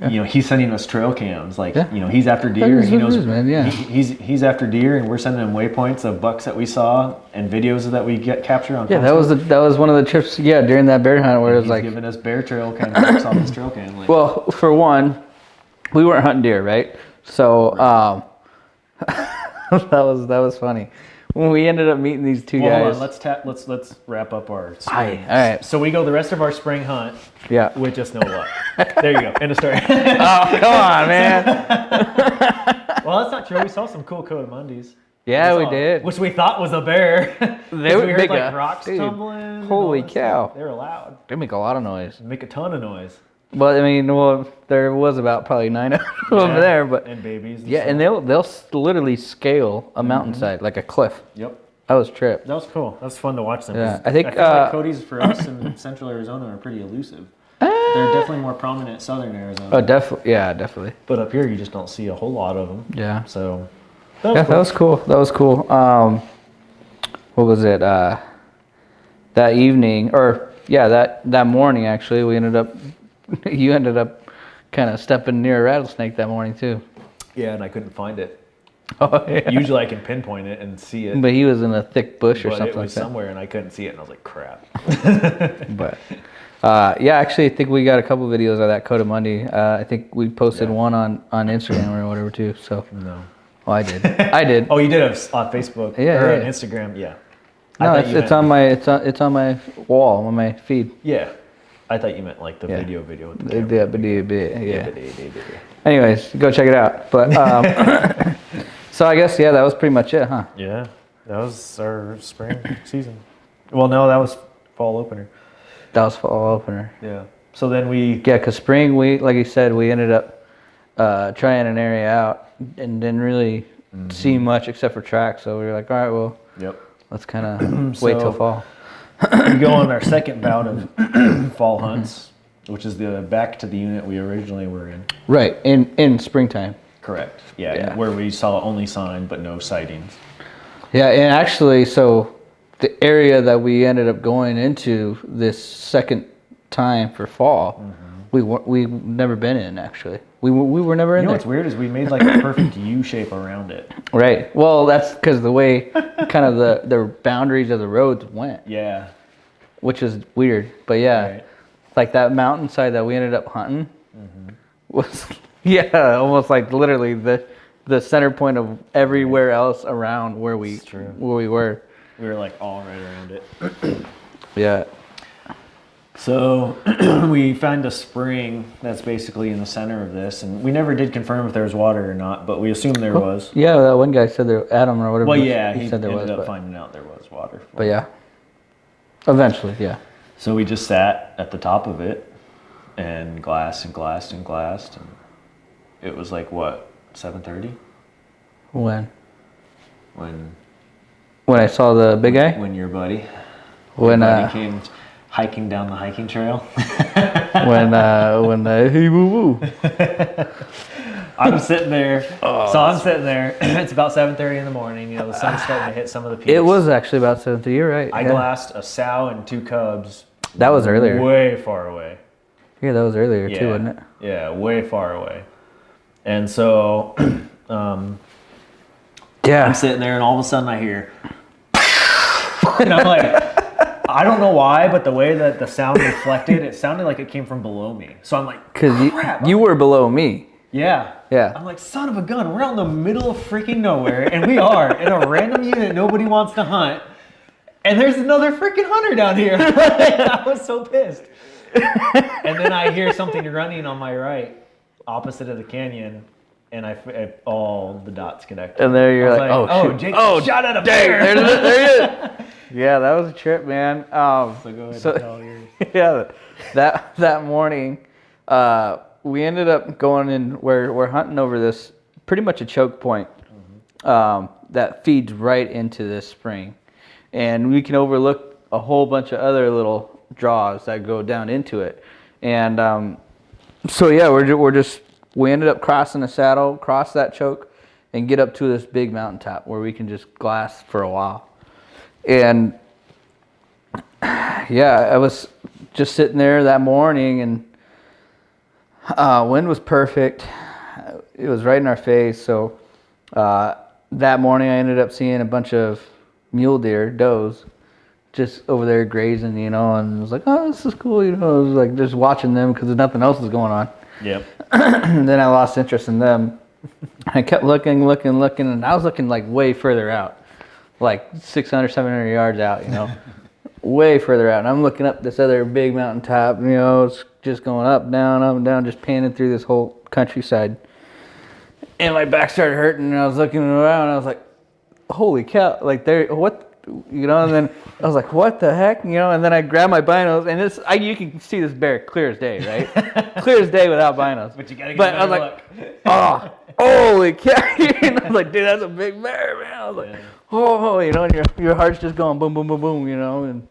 you know, he's sending us trail cams, like, Yeah. you know, he's after deer, That and is he what it knows, is, man, yeah. he's after deer, and we're sending him waypoints of bucks that we saw and videos that we get captured on. Yeah, that was one of the trips. Yeah, during that bear hunt where it was he's like, giving us bear trail cam clips on this trail cam. Like, well, for one, we weren't hunting deer, right? So that was funny. When we ended up meeting these 2 well, guys. hold on, let's wrap up our All spring. right. So we go the rest of our spring hunt Yeah. with just no luck. There you go. End of story. Oh, come on, man. Well, that's not true. We saw some cool coatimundis. Yeah, we saw- did. Which we thought was a bear. They were we heard big, like rocks dude. tumbling. and Holy all that cow. stuff. They're loud. They make a lot of noise. Make a ton of noise. But I mean, well, there was about probably 9 of them over there, but And babies. yeah, stuff. and they'll literally scale a mountainside like a cliff. Yep. I was tripped. That was cool. That was fun to watch them. Yeah, 'cause I think, I feel like Cody's for us in Central Arizona are pretty elusive. they're definitely more prominent in southern Arizona. Oh, definitely. Yeah, definitely. But up here, you just don't see a whole lot of them. Yeah. So Yeah, that was cool. That was cool. What was it? That evening, or yeah, that morning actually, we ended up. You ended up kind of stepping near a rattlesnake that morning too. Yeah, and I couldn't find it. Oh yeah. Usually I can pinpoint it and see it. But he was in a thick bush or But something it was like somewhere and I couldn't see it, and I was like, crap. that. But yeah, actually, I think we got a couple videos of that Cotamundi. I think we posted one on Instagram or whatever too. So. No. Oh, I did. I did. Oh, you did it on Facebook Yeah, or yeah. on Instagram? Yeah. No, it's on my wall on my feed. Yeah. I thought you meant like the video with the camera. Yeah. Anyways, go check it out. But so I guess that was pretty much it, huh? Yeah. That was our spring season. Well, no, that was fall opener. That was fall opener. Yeah. So then we Yeah, because spring, like you said, we ended up trying an area out and didn't really see much except for tracks. So we were like, all right, well, let's kind of wait till fall. we go on our second bout of fall hunts, which is the back to the unit we originally were in. Right, in springtime. Correct. Yeah, where we saw only sign but no sightings. Yeah, and actually, so the area that we ended up going into this second time for fall, we've never been in actually. We were never in You know there. what's weird is we made like a perfect U shape around it. Right. Well, that's because the way kind of the boundaries of the roads went, Yeah. which is weird. But yeah, Right. like that mountainside that we ended up hunting was almost like literally the center point of everywhere else around where we were. We were like all right around it. Yeah. So we found a spring that's basically in the center of this, and we never did confirm if there was water or not, but we assumed there was. Yeah, that one guy said there, Adam or whatever. Well, yeah, he said there was. ended up But, finding out there was water. but yeah, eventually, yeah. So we just sat at the top of it and glassed and glassed and glassed, and it was like what, 7:30 When when I saw the big guy. when your buddy When came hiking down the hiking trail. when hey woo woo. I'm sitting there. I'm sitting there. It's about 7:30 in the morning. You know, the sun's starting to hit some of the peaks. It was actually about 7:30. You're right. I glassed a sow and 2 cubs. That was earlier. Way far away. Yeah, that was earlier too, wasn't it? Yeah, way far away. And so Yeah. I'm sitting there, and all of a sudden I hear, and I'm like, I don't know why, but the way that the sound reflected, it sounded like it came from below me. So I'm like, Because crap. you were below me. Yeah. Yeah. I'm like, son of a gun, we're out in the middle of freaking nowhere, and we are in a random unit nobody wants to hunt, and there's another freaking hunter down here. I was so pissed. And then I hear something running on my right, opposite of the canyon, and I all the dots connected. And there you're I was like, oh, shoot. Jake shot at a bear. There it is. Yeah, that was a trip, man. So go ahead and tell yours. Yeah, that morning, we ended up going in. We're hunting over this pretty much a choke point that feeds right into this spring, and we can overlook a whole bunch of other little draws that go down into it. And so yeah, we ended up crossing the saddle, cross that choke, and get up to this big mountaintop where we can just glass for a while. And yeah, I was just sitting there that morning, and wind was perfect. It was right in our face. So that morning, I ended up seeing a bunch of mule deer, does, just over there grazing, and I was like, oh, this is cool. I was like just watching them because nothing else was going on. Yep. And then I lost interest in them. I kept looking, and I was looking like way further out, like 600, 700 yards out, way further out. And I'm looking up this other big mountain top, it's just going up, down, just panning through this whole countryside. And my back started hurting, and I was looking around, and I was like, holy cow, like what? And then I was like, what the heck? And then I grabbed my binos, and you can see this bear clear as day, right? Clear as day without binos. But you gotta get a better look. Oh, holy cow. And I was like, dude, that's a big bear, man. I was like, oh, and your heart's just going boom, boom, boom, boom, and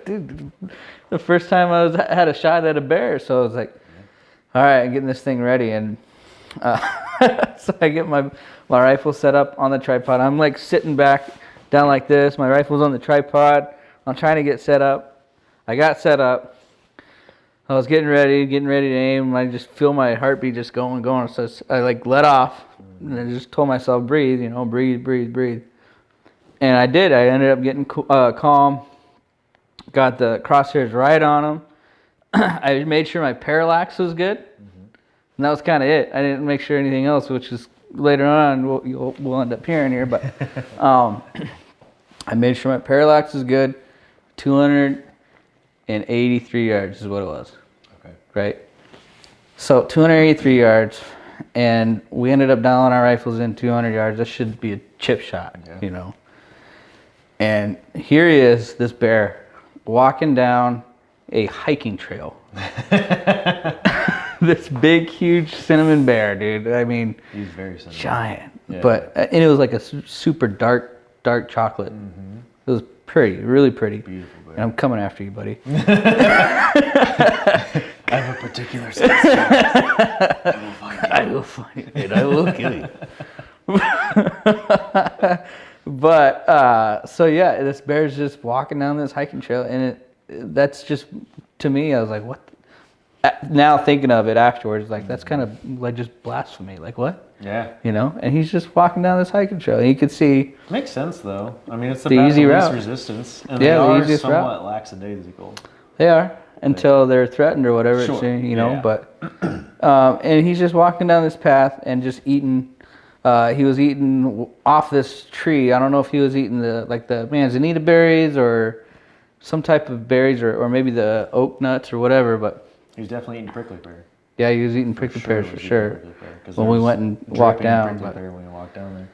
Dude, the first time had a shot at a bear, so I was like, all right, I'm getting this thing ready, and so I get my rifle set up on the tripod. I'm like sitting back down like this. My rifle's on the tripod. I'm trying to get set up. I got set up. I was getting ready to aim. I just feel my heartbeat just going. So I like let off, and I just told myself, breathe, breathe. And I did. I ended up getting calm. Got the crosshairs right on him. I made sure my parallax was good, and that was kind of it. I didn't make sure anything else, which is later on we'll end up hearing here. But I made sure my parallax was good. 283 yards is what it was. Okay. Right. So 283 yards, and we ended up dialing our rifles in 200 yards. That should be a chip shot, And here he is, this bear, walking down a hiking trail. This big, huge cinnamon bear, dude. I mean, he's very cinnamon. Giant. Yeah. But and it was like a super dark chocolate. It was pretty, really pretty. Beautiful bear. And I'm coming after you, buddy. I have a particular sense. I will find you. I will find you, and I will kill you. But so yeah, this bear's just walking down this hiking trail, and that's just, to me, I was like, what? Now thinking of it afterwards, like that's kind of like just blasphemy. Like what? Yeah. And he's just walking down this hiking trail, and you could see. Makes sense though. I mean, it's the easy path of route. least resistance, and Yeah, they the are easiest somewhat route. lackadaisical. They are until they're threatened or whatever. Sure. Yeah. But and he's just walking down this path and just eating. He was eating off this tree. I don't know if he was eating the manzanita berries or some type of berries, or maybe the oak nuts or whatever. But he was definitely eating prickly pear. Yeah, he was eating prickly pears for sure. When we When went and walked down. When we walked down there.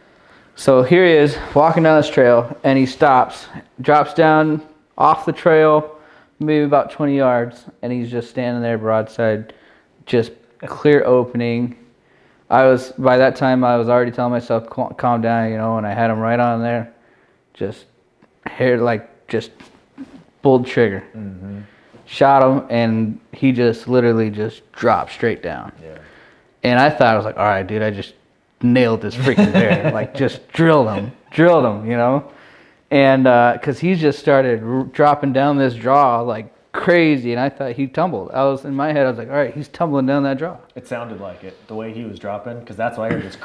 So here he is walking down this trail, and he stops, drops down off the trail, maybe about 20 yards, and he's just standing there broadside, just clear opening. By that time, I was already telling myself, calm down, and I had him right on there, just pulled trigger. Shot him, and he just literally just dropped straight down. Yeah. And I thought, I was like, all right, dude, I just nailed this freaking bear. Like, just drilled him, And because he just started dropping down this draw like crazy, and I thought he tumbled. In my head, I was like, all right, he's tumbling down that draw. It sounded like it, the way he was dropping, because that's why I heard this.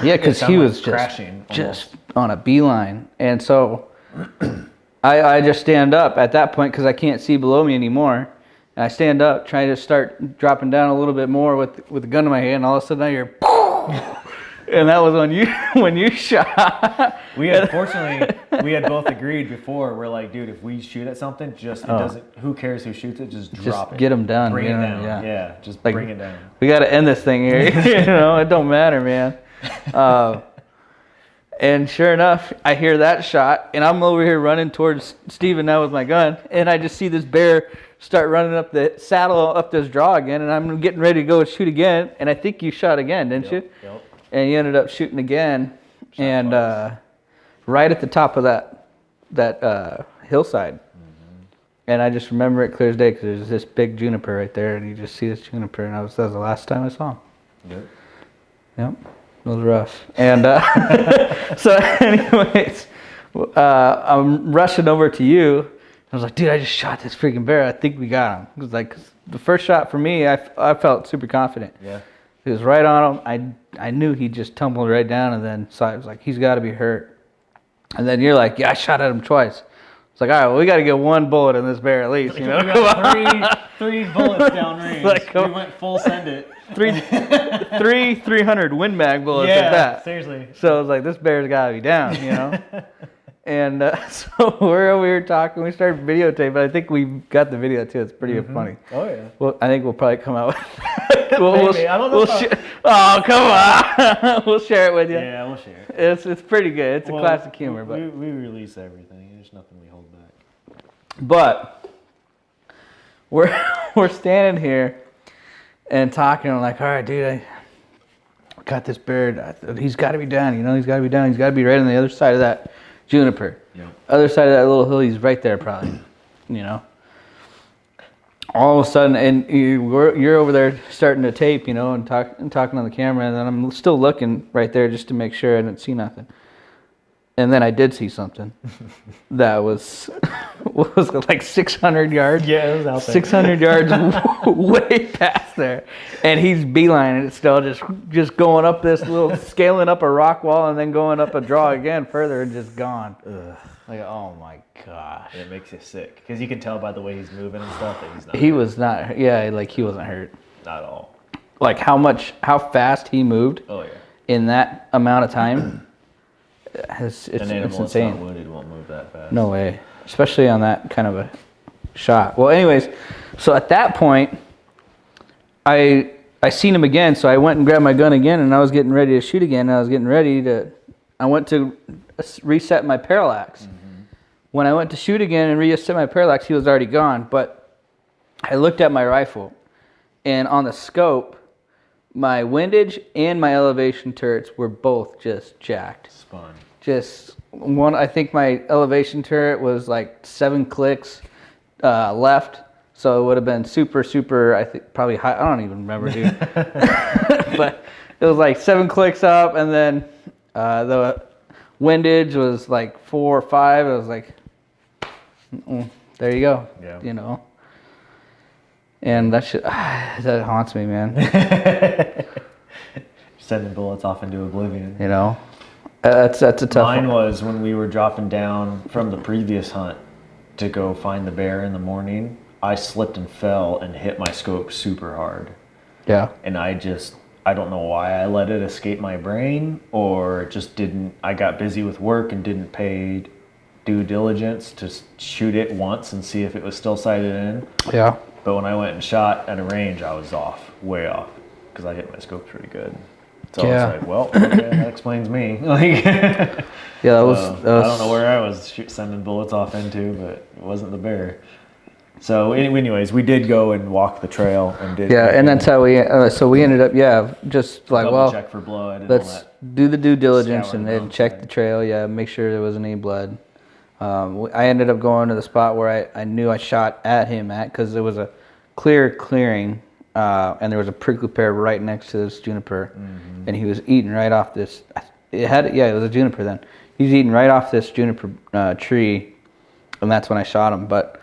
Yeah, because he was crashing, just on a beeline. And so I just stand up at that point because I can't see below me anymore. And I stand up, trying to start dropping down a little bit more with the gun in my hand, and all of a sudden I hear, and that was when you shot. We had both agreed before. We're like, dude, if we shoot at something, who cares who shoots it? Just drop it. Get them done. Bring it down. Yeah. Just bring it down. We got to end this thing here. It don't matter, man. And sure enough, I hear that shot, and I'm over here running towards Steven now with my gun, and I just see this bear start running up the saddle, up this draw again, and I'm getting ready to go shoot again, and I think you shot again, didn't you? Yep. And you ended up shooting again, and right at the top of that hillside. And I just remember it clear as day because there's this big juniper right there, and you just see this juniper, and that was the last time I saw him. Yep. It was rough. And so anyways, I'm rushing over to you. I was like, dude, I just shot this freaking bear. I think we got him. It was like, 'cause the first shot for me, I felt super confident. Yeah. It was right on him. I knew he just tumbled right down, and then so I was like, he's got to be hurt. And then you're like, yeah, I shot at him twice. It's like, all right, well, we got to get one bullet in this bear at least. We got three bullets downrange. We went full send it. Three 300 Win Mag bullets yeah, at that. Seriously. So I was like, this bear's got to be down, And so we're over here talking. We started videotaping. I think we got the video too. It's pretty funny. Oh yeah. Well, I think we'll probably come out with. Maybe. I don't know. Oh, come on! We'll share it with you. Yeah, we'll share it. It's pretty good. It's a classic humor, but we release everything. There's nothing we hold back. But we're standing here and talking. I'm like, all right, dude, I got this bear. He's got to be down. He's got to be down. He's got to be right on the other side of that juniper. Yep. Other side of that little hill. He's right there, probably. you know. All of a sudden, and you're over there starting to tape, you know, and talking on the camera, and then I'm still looking right there just to make sure I didn't see nothing. And then I did see something that was like 600 yards. Yeah, it was out there. 600 yards way past there. And he's beelining it still, just going up this little, scaling up a rock wall and then going up a draw again further and just gone. Ugh. Like, oh my gosh. And it makes you sick because you can tell by the way he's moving and stuff that he's not. He was not, yeah, like he wasn't hurt. Not at all. Like how fast he moved Oh yeah. in that amount of time. It's An animal that's insane. not wounded won't move that fast. No way. Especially on that kind of a shot. Well, anyways, so at that point, I seen him again, so I went and grabbed my gun again, and I was getting ready to shoot again. And I went to reset my parallax. Mm-hmm. When I went to shoot again and reset my parallax, he was already gone. But I looked at my rifle, and on the scope, my windage and my elevation turrets were both just jacked. Spun. Just one, I think my elevation turret was like 7 clicks left, so it would have been super, I think probably high. I don't even remember, dude. But it was like 7 clicks up, and then the windage was like 4 or 5. It was like, there you go. Yeah. You know. And that shit, that haunts me, man. Sending bullets off into oblivion. You know. That's a tough Mine one. was when we were dropping down from the previous hunt to go find the bear in the morning. I slipped and fell and hit my scope super hard. Yeah. And I don't know why I let it escape my brain, or it just didn't. I got busy with work and didn't pay due diligence to shoot it once and see if it was still sighted in. Yeah. But when I went and shot at a range, I was off, way off, because I hit my scope pretty good. So Yeah. I was like, well, okay, that explains me. Like, Yeah, that was. I don't know where I was sending bullets off into, but it wasn't the bear. So, anyways, we did go and walk the trail and did. Yeah, and that's how we. So we ended up, just like, double well, check for blood. And all let's that. do the due diligence Scour and the then check the trail. Yeah, make sure there wasn't any blood. I ended up going to the spot where I knew I shot at him at, because there was a clearing, and there was a prickly pear right next to this juniper, and he was eating right off this. It was a juniper then. He was eating right off this juniper tree, and that's when I shot him. But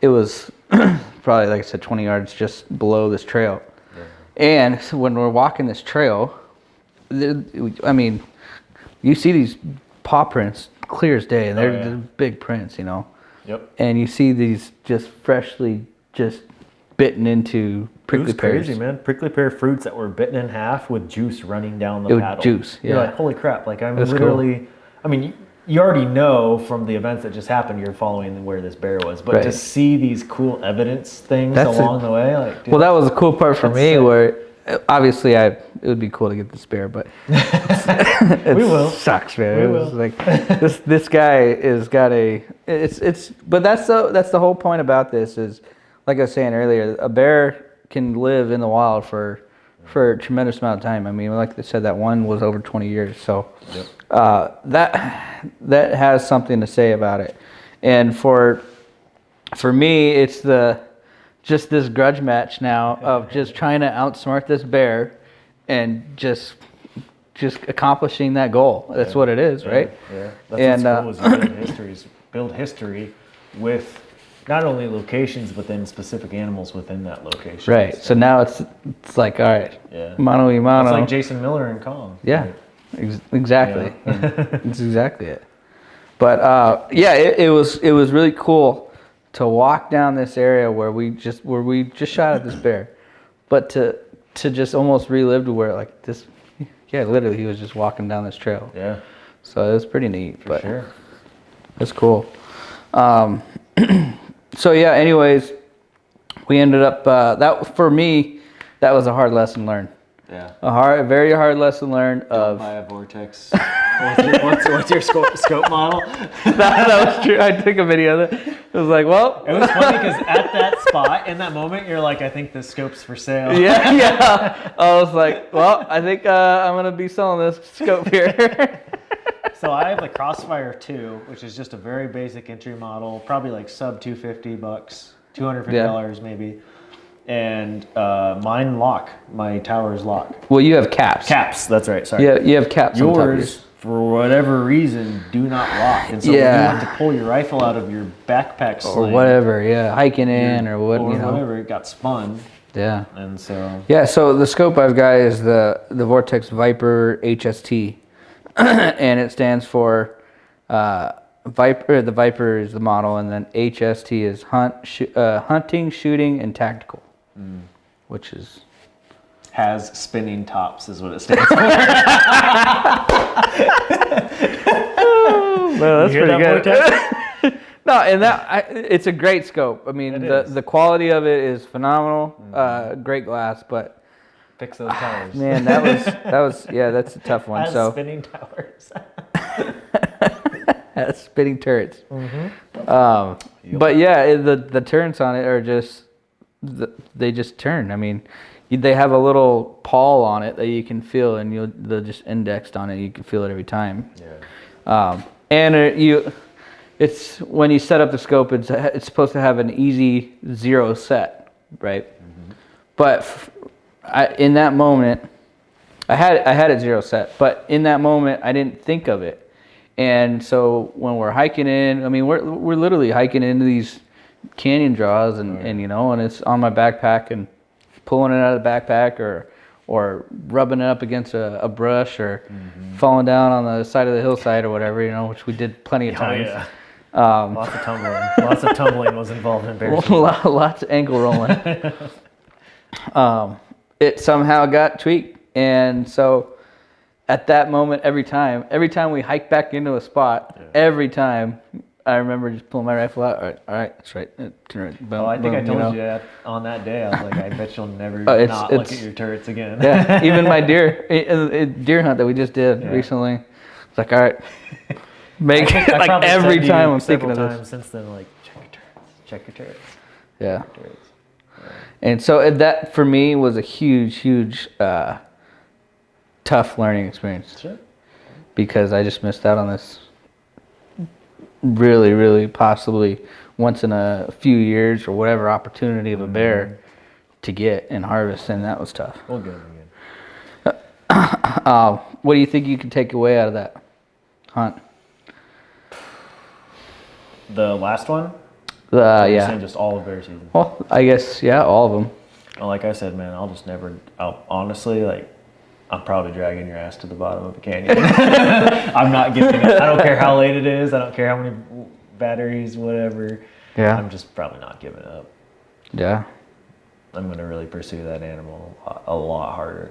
it was probably, like I said, 20 yards just below this trail. Yeah. And so when we're walking this trail, I mean, you see these paw prints clear as day, and they're big prints, you know. Yep. And you see these just freshly just bitten into prickly pears. Crazy, man. Prickly pear fruits that were bitten in half with juice running down the It was paddle. juice, You're yeah. like, holy crap. Like, I'm That's literally, cool. I mean, you already know from the events that just happened, you're following where this bear was. But Right. to see these cool evidence things That's along the way, like, dude, Well, that was the cool part for That's me, sick. where obviously it would be cool to get this bear, but it We will. sucks, man. We It was will. like this guy is got but that's the whole point about this is, like I was saying earlier, a bear can live in the wild for a tremendous amount of time. I mean, like I said, that one was over 20 years, so that has something to say about it. And for me, it's just this grudge match now of just trying to outsmart this bear and just accomplishing that goal. That's what it is, right? Yeah. That's And, what's cool is you build history with not only locations, but then specific animals within that location. Right. So now it's like, all right, Yeah. mano a mano. It's like Jason Miller and Kong. Yeah, Right? exactly. It's exactly it. But it was really cool to walk down this area where we just shot at this bear, but to just almost relive to where like this, literally he was just walking down this trail. Yeah. So it was pretty neat. For sure. It's cool. So yeah. Anyways, we ended up that for me, that was a hard lesson learned. Yeah. A very hard lesson learned of. Buy a vortex. What's your scope model? that was true. I took a video of it. It was like, well. It was funny because at that spot, in that moment, you're like, I think this scope's for sale. Yeah. I was like, well, I think I'm gonna be selling this scope here. So I have the Crossfire 2, which is just a very basic entry model, probably like sub $250, $250 maybe. And mine lock. My towers lock. Well, you have caps. Caps, that's right. Sorry. Yeah, you have caps. on top of yours. Yours, for whatever reason, do not lock. And so when you want to pull your rifle out of your backpack sling, or whatever, hiking in or what, or whatever, it got spun. Yeah. And so So the scope I've got is the Vortex Viper HST, and it stands for Viper. The Viper is the model, and then HST is hunting, shooting, and tactical, which is has spinning tops is what it stands for. well, that's You hear pretty that, good. No, and it's a great scope. I mean, the quality of it is phenomenal. Great glass, but Fix those towers. man, that's a tough one. Has So spinning towers. has spinning turrets. But yeah, the turns on it are just they just turn. I mean, they have a little pawl on it that you can feel, and they're just indexed on it. You can feel it every time. Yeah. And it's when you set up the scope, it's supposed to have an easy 0 set, right? But in that moment, I had it 0 set, but in that moment I didn't think of it. And so when we're hiking in, I mean, we're literally hiking into these canyon draws, and and it's on my backpack, and pulling it out of the backpack, or rubbing it up against a brush, or falling down on the side of the hillside or whatever, which we did plenty of times. Yeah. Lots of tumbling. Lots of tumbling was involved in bear season. Lots of ankle rolling. It somehow got tweaked, and so at that moment, every time we hike back into a spot, every time I remember just pulling my rifle out. All right, that's right. Turn it. Boom, I think boom, I told you that on that day. I was like, I bet you'll never look at your turrets again. Yeah, even my deer hunt that we just did recently. It's like, all right, like every time I'm thinking of this. Since then, like, check your turrets. Yeah. And so that for me was a huge, tough learning experience. Sure. Because I just missed out on this really possibly once in a few years or whatever opportunity of a bear to get and harvest, and that was tough. Well, good. What do you think you can take away out of that hunt? The last one? Yeah. Saying just all of bear season. Well, I guess, all of them. Well, like I said, man, honestly, I'm probably dragging your ass to the bottom of the canyon. I'm not giving it. I don't care how late it is. I don't care how many batteries, whatever. Yeah. I'm just probably not giving up. Yeah. I'm going to really pursue that animal a lot harder.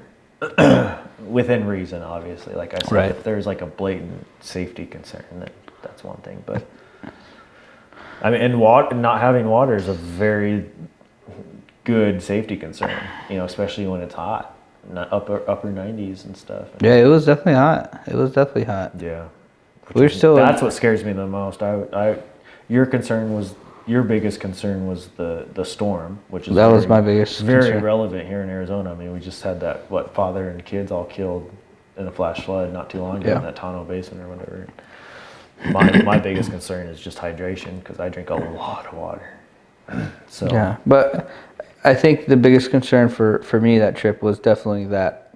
Within reason, obviously. Like I said, if there's like a blatant safety concern, that's one thing. But I mean, and not having water is a very good safety concern, especially when it's hot. Upper 90s and stuff. Yeah, it was definitely hot. Yeah. That's what scares me the most. Your biggest concern was the storm, which is was my biggest very concern. relevant here in Arizona. I mean, we just had that father and kids all killed in a flash flood not too long ago in that Tonto Basin or whatever. My biggest concern is just hydration, because I drink a lot of water. So yeah, but I think the biggest concern for me that trip was definitely that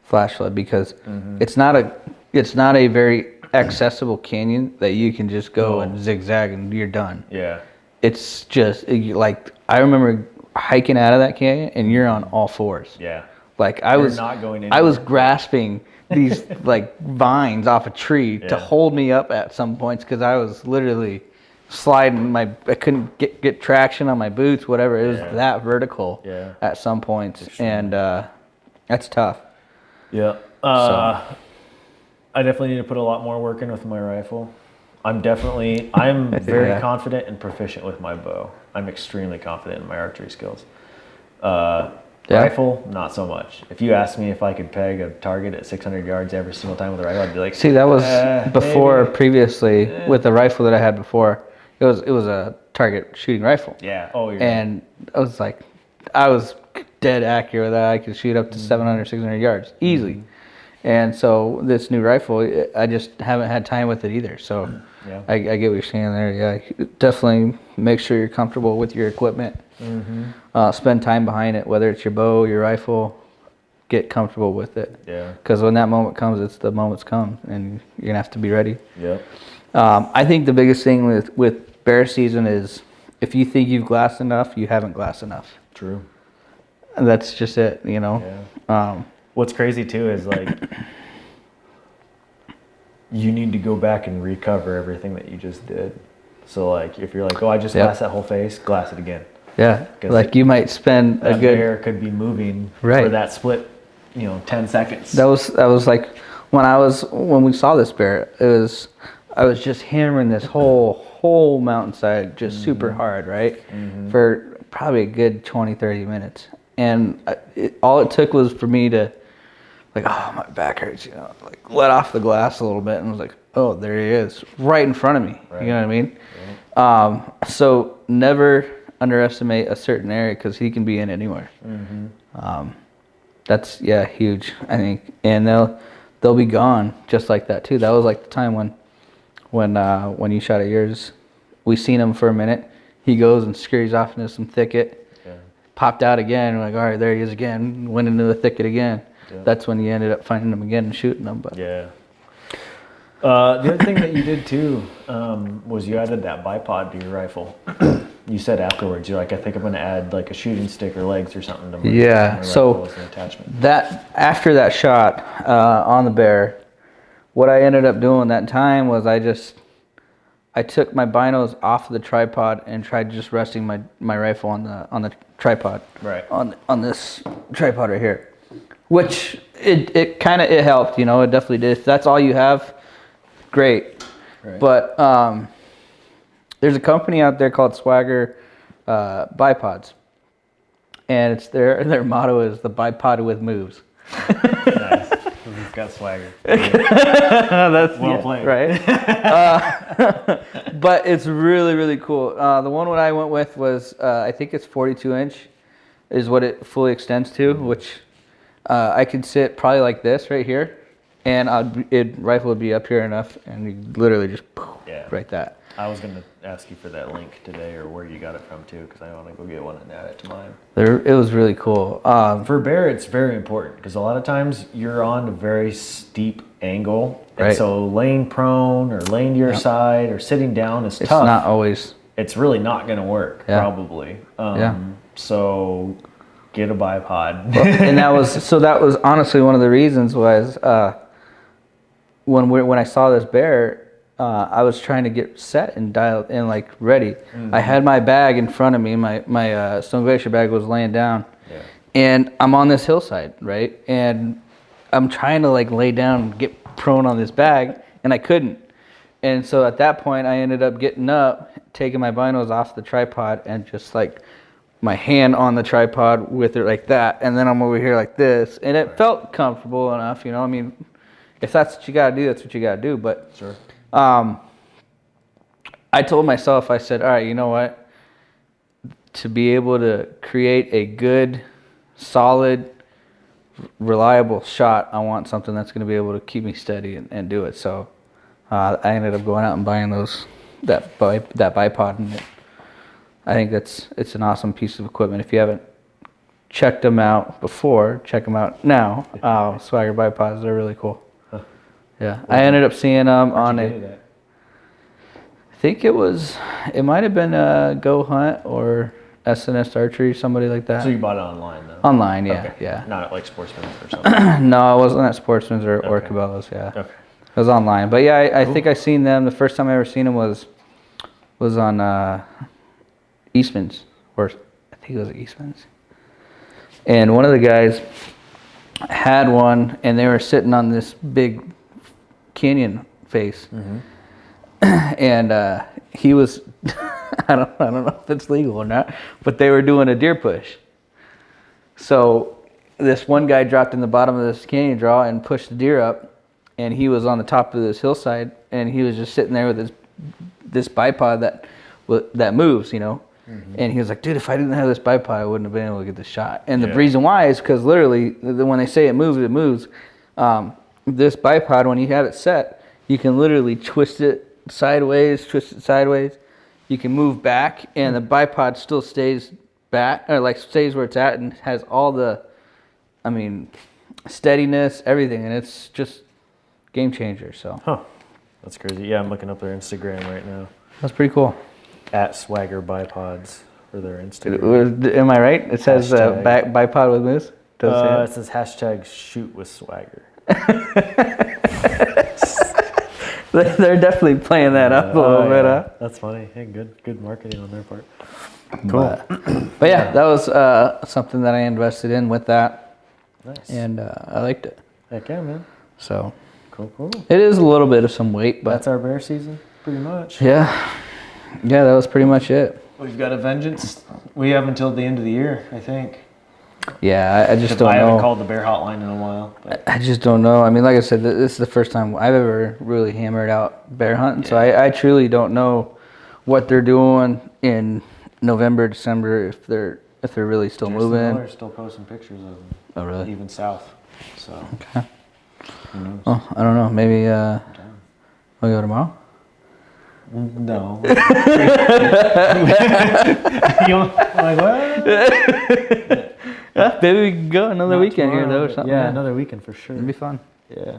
flash flood, because it's not a very accessible canyon that you can just go and zigzag and you're done. Yeah. It's just like, I remember hiking out of that canyon and you're on all fours. Yeah. Like I was grasping these like vines off a tree to hold me up at some points, because I was literally sliding I couldn't get traction on my boots, whatever. It was that vertical at some points, and that's tough. Yeah. I definitely need to put a lot more work in with my rifle. I'm very confident and proficient with my bow. I'm extremely confident in my archery skills. Rifle, not so much. If you asked me if I could peg a target at 600 yards every single time with a rifle, I'd be like, see, that was previously with the rifle that I had before. It was a target shooting rifle. Yeah. And I was dead accurate with that. I could shoot up to 700, 600 yards easily. And so this new rifle, I just haven't had time with it either. So Yeah. I get what you're saying there. Yeah, definitely make sure you're comfortable with your equipment. Spend time behind it, whether it's your bow, your rifle. Get comfortable with it. Yeah. Because when that moment comes, it's the moment's come, and you're gonna have to be ready. Yep. I think the biggest thing with bear season is if you think you've glassed enough, you haven't glassed enough. True. And that's just it, you know. Yeah. What's crazy too is like you need to go back and recover everything that you just did. So like if you're like, oh, I just glassed that whole face, glass it again. Yeah. Like you might spend a That good. bear could be moving Right. for that split, 10 seconds. That was like when we saw this bear. I was just hammering this whole mountainside just super hard, right, for probably a good 20-30 minutes. And all it took was for me to, like, oh, my back hurts, like let off the glass a little bit, and I was like, oh, there he is, right in front of me. Right. You know what I mean? So never underestimate a certain area because he can be in anywhere. That's huge, I think, and they'll be gone just like that too. That was like the time when you shot at yours. We seen him for a minute. He goes and scurries off into some thicket. Popped out again. We're like, all right, there he is again. Went into the thicket again. Yeah. That's when you ended up finding him again and shooting him. But yeah. The other thing that you did too was you added that bipod to your rifle. You said afterwards, you're like, I think I'm going to add like a shooting stick or legs or something to my so rifle as an attachment. That after that shot on the bear, what I ended up doing that time was I took my binos off of the tripod and tried just resting my rifle on the tripod. Right. On this tripod right here. Which it helped, it definitely did. If that's all you have, great. Right. But there's a company out there called Swagger Bipods. And it's their motto is the bipod with moves. Nice. He's got swagger. That's well played. Right? But it's really, really cool. The one I went with was, I think it's 42 inch is what it fully extends to, which I could sit probably like this right here, and rifle would be up here enough, and you literally just right that. I was going to ask you for that link today or where you got it from too, because I want to go get one and add it to mine. It was really cool. For bear, it's very important because a lot of times you're on a very steep angle. Right. And so laying prone or laying to your side or sitting down is tough. It's not always. It's really not going to work, probably. So get a bipod. Well, and that was honestly one of the reasons was when I saw this bear, I was trying to get set and dialed in, like ready. I had my bag in front of me. My Stone Glacier bag was laying down, and I'm on this hillside, right? And I'm trying to like lay down and get prone on this bag, and I couldn't. And so at that point, I ended up getting up, taking my binos off the tripod, and just like my hand on the tripod with it like that, and then I'm over here like this, and it felt comfortable enough, I mean, if that's what you gotta do, that's what you gotta do. But sure. I told myself, I said, all right, you know what? To be able to create a good, solid, reliable shot, I want something that's going to be able to keep me steady and do it. So I ended up going out and buying that bipod, and I think it's an awesome piece of equipment. If you haven't checked them out before, check them out now. Swagger bipods, they're really cool. Yeah, I ended up seeing them on I think it might have been Go Hunt or SNS Archery, somebody like that. So you bought it online though? Online, yeah, okay. yeah. Not at like Sportsman's or something? No, I wasn't at Sportsman's or Cabela's, yeah. Okay. It was online. But yeah, I think I seen them, the first time I ever seen them was on Eastman's, or I think it was Eastman's. And one of the guys had one, and they were sitting on this big canyon face. And he was, I don't know if it's legal or not, but they were doing a deer push. So this one guy dropped in the bottom of this canyon draw and pushed the deer up, and he was on the top of this hillside, and he was just sitting there with this bipod that moves, And he was like, dude, if I didn't have this bipod, I wouldn't have been able to get the shot. And the reason why is because literally, when they say it moves, this bipod, when you have it set, you can literally twist it sideways. You can move back, and the bipod still stays back, or like stays where it's at, and has all the, steadiness, everything, and it's just game changer. So That's crazy. Yeah, I'm looking up their Instagram right now. that's pretty cool. At Swagger Bipods for their Instagram. Am I right? It says Hashtag. bipod with moose. Does It says hashtag shoot with swagger. They're definitely playing that up a little bit, huh? That's funny. Hey, good marketing on their part. Cool. But yeah, that was something that I invested in with that, Nice. and I liked it. Heck yeah, man. So Cool. it is a little bit of some weight, but That's our bear season, pretty much. yeah, that was pretty much it. We've got a vengeance. We have until the end of the year, I think. Yeah, I just don't I haven't know. called the bear hotline in a while. But I just don't know. I mean, like I said, this is the first time I've ever really hammered out bear hunting, so I truly don't know what they're doing in November, December, if they're really still moving. They're still posting pictures of them. Oh, really? Even south. So. Okay. Who knows? Oh, I don't know. Maybe we'll go tomorrow. No. You're like, what? Maybe we can go another Not weekend tomorrow, here though, or but something. Yeah, another weekend for sure. It'd be fun. Yeah.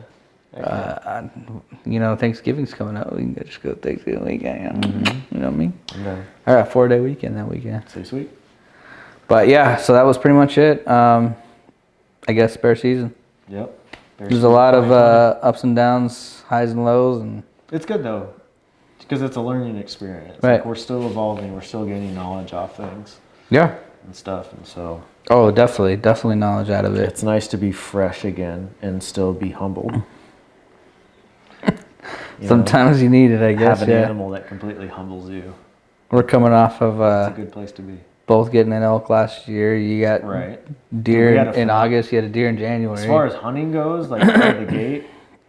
Thanksgiving's coming up. We can just go Thanksgiving weekend. You know what I mean? Okay. All right, 4-day weekend that weekend. So sweet. But yeah, so that was pretty much it. I guess bear season. Yep. There's a lot of ups and downs, highs and lows, and It's good though, because it's a learning experience. Right. Like we're still evolving. We're still gaining knowledge off things yeah. and stuff, and so Oh, definitely knowledge out of it. it's nice to be fresh again and still be humbled. You know, Sometimes you need it, I guess. have an Yeah. animal that completely humbles you. We're coming off of It's a good place to be. both getting an elk last year. You got Right. deer We had a in fun- August. You had a deer in January. As far as hunting goes, like out of the gate,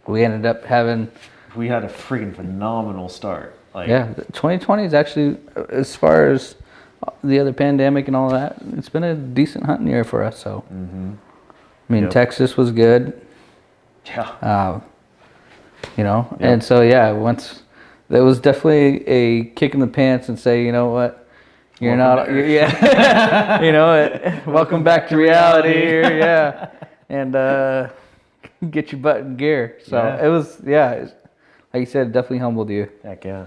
We ended up having, we had a freaking phenomenal start. Like, 2020 is actually, as far as the other pandemic and all that, it's been a decent hunting year for us. So, Yep. Texas was good, yeah. and so once there was definitely a kick in the pants and say, you know what, you're Welcome not, welcome back to reality here, yeah, and get your butt in gear. So Yeah. it was, like you said, it definitely humbled you. Heck yeah.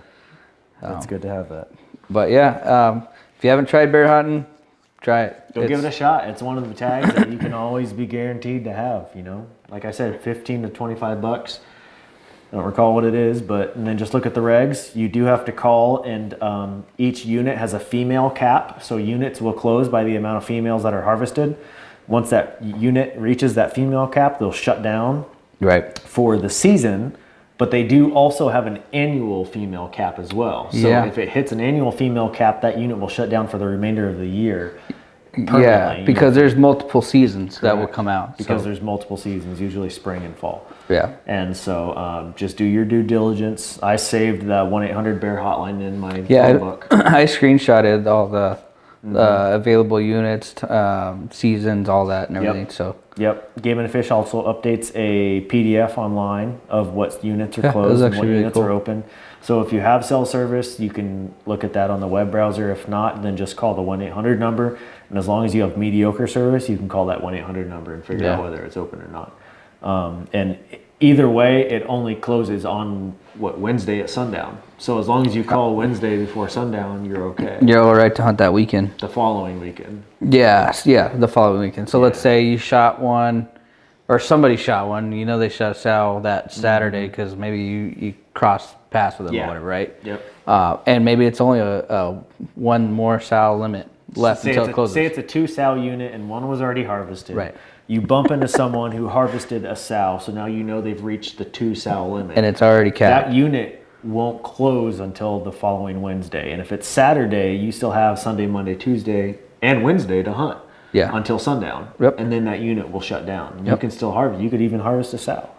It's good to have that. But if you haven't tried bear hunting, try it. Go give it a shot. It's one of the tags that you can always be guaranteed to have, Like I said, 15 to 25 bucks. I don't recall what it is, and then just look at the regs. You do have to call, and each unit has a female cap, so units will close by the amount of females that are harvested. Once that unit reaches that female cap, they'll shut down Right. for the season, but they do also have an annual female cap as well. So Yeah. if it hits an annual female cap, that unit will shut down for the remainder of the year. Yeah, permanently, because there's multiple seasons that will come out. because so, there's multiple seasons, usually spring and fall. yeah. And so just do your due diligence. I saved the 1-800-BEAR hotline in my Yeah, phone book. I screenshotted all the available units, seasons, all that and everything. So Yep. Game and Fish also updates a PDF online of what units are Yeah, that was closed and what actually really units cool. are open. So if you have cell service, you can look at that on the web browser. If not, then just call the 1-800 number. And as long as you have mediocre service, you can call that 1-800 number and figure out Yeah. whether it's open or not. And either way, it only closes on Wednesday at sundown. So as long as you call Wednesday before sundown, you're okay. you're all right to hunt that weekend. The following weekend. Yeah, the following weekend. So let's say you shot one, or somebody shot one. They shot a sow that Saturday because maybe you crossed paths with them Yeah. or whatever, right? Yep. And maybe it's only a one more sow limit left until it closes. Say it's a 2 sow unit and one was already harvested. Right. You bump into someone who harvested a sow, so now you know they've reached the 2 sow limit. and it's already capped. that unit won't close until the following Wednesday. And if it's Saturday, you still have Sunday, Monday, Tuesday, and Wednesday to hunt. Yeah. Until sundown. Yep. And then that unit will shut down. You Yep. can still harvest. You could even harvest a sow.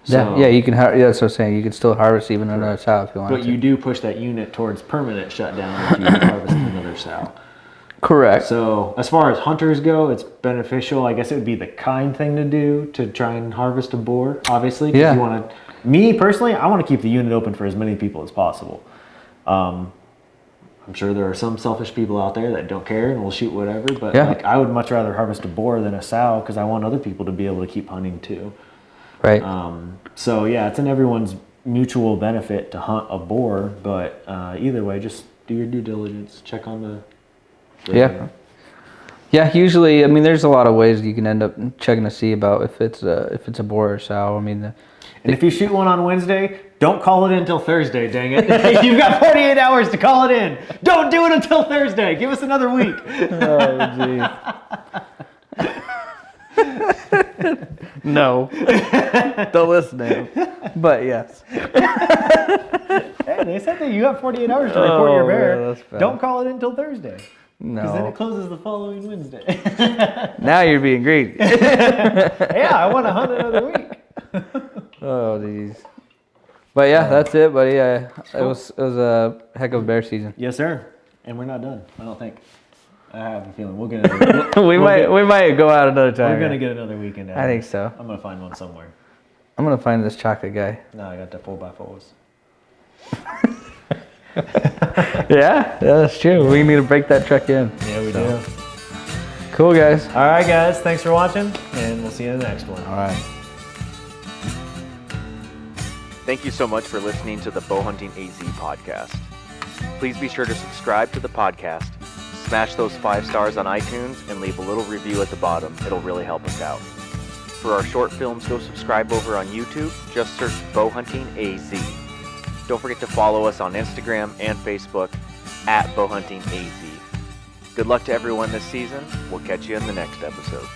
Yeah, you can. That's what I'm saying. You can still harvest even another sow if you want But to. you do push that unit towards permanent shutdown if you harvest another sow. Correct. So as far as hunters go, it's beneficial. I guess it would be the kind thing to do to try and harvest a boar, obviously. 'Cause Yeah. you want to, me personally, I want to keep the unit open for as many people as possible. I'm sure there are some selfish people out there that don't care and will shoot whatever, but Yeah. like I would much rather harvest a boar than a sow because I want other people to be able to keep hunting too. Right. So yeah, it's in everyone's mutual benefit to hunt a boar, but either way, just do your due diligence. Check on the Yeah. Yeah, usually, I mean, there's a lot of ways you can end up checking to see about if it's a boar or sow. I mean, And if you shoot one on Wednesday, don't call it in until Thursday, dang it. You've got 48 hours to call it in. Don't do it until Thursday. Give us another week. oh, geez. No. Don't listen to him. But yes. Hey, they said that you got 48 hours to report your bear. yeah, that's bad. Don't call it in until Thursday. Because then No. it closes the following Wednesday. Now you're being greedy. Yeah, I want to hunt another week. Oh, jeez. But yeah, that's it, buddy. It was a heck of a bear season. Yes, sir. And we're not done, I don't think. I have a feeling we'll get another. we might go out another time. We're gonna get another weekend out. I think so. I'm gonna find one somewhere. I'm gonna find this chocolate guy. No, I got the 4x4s. Yeah, that's true. We need to break that truck in. Yeah, we do. Cool, guys. All right, guys. Thanks for watching, and we'll see you in the next one. All right. Thank you so much for listening to the Bowhunting AZ podcast. Please be sure to subscribe to the podcast, smash those 5 stars on iTunes, and leave a little review at the bottom. It'll really help us out. For our short films, go subscribe over on YouTube. Just search Bowhunting AZ. Don't forget to follow us on Instagram and Facebook at Bowhunting AZ. Good luck to everyone this season. We'll catch you in the next episode.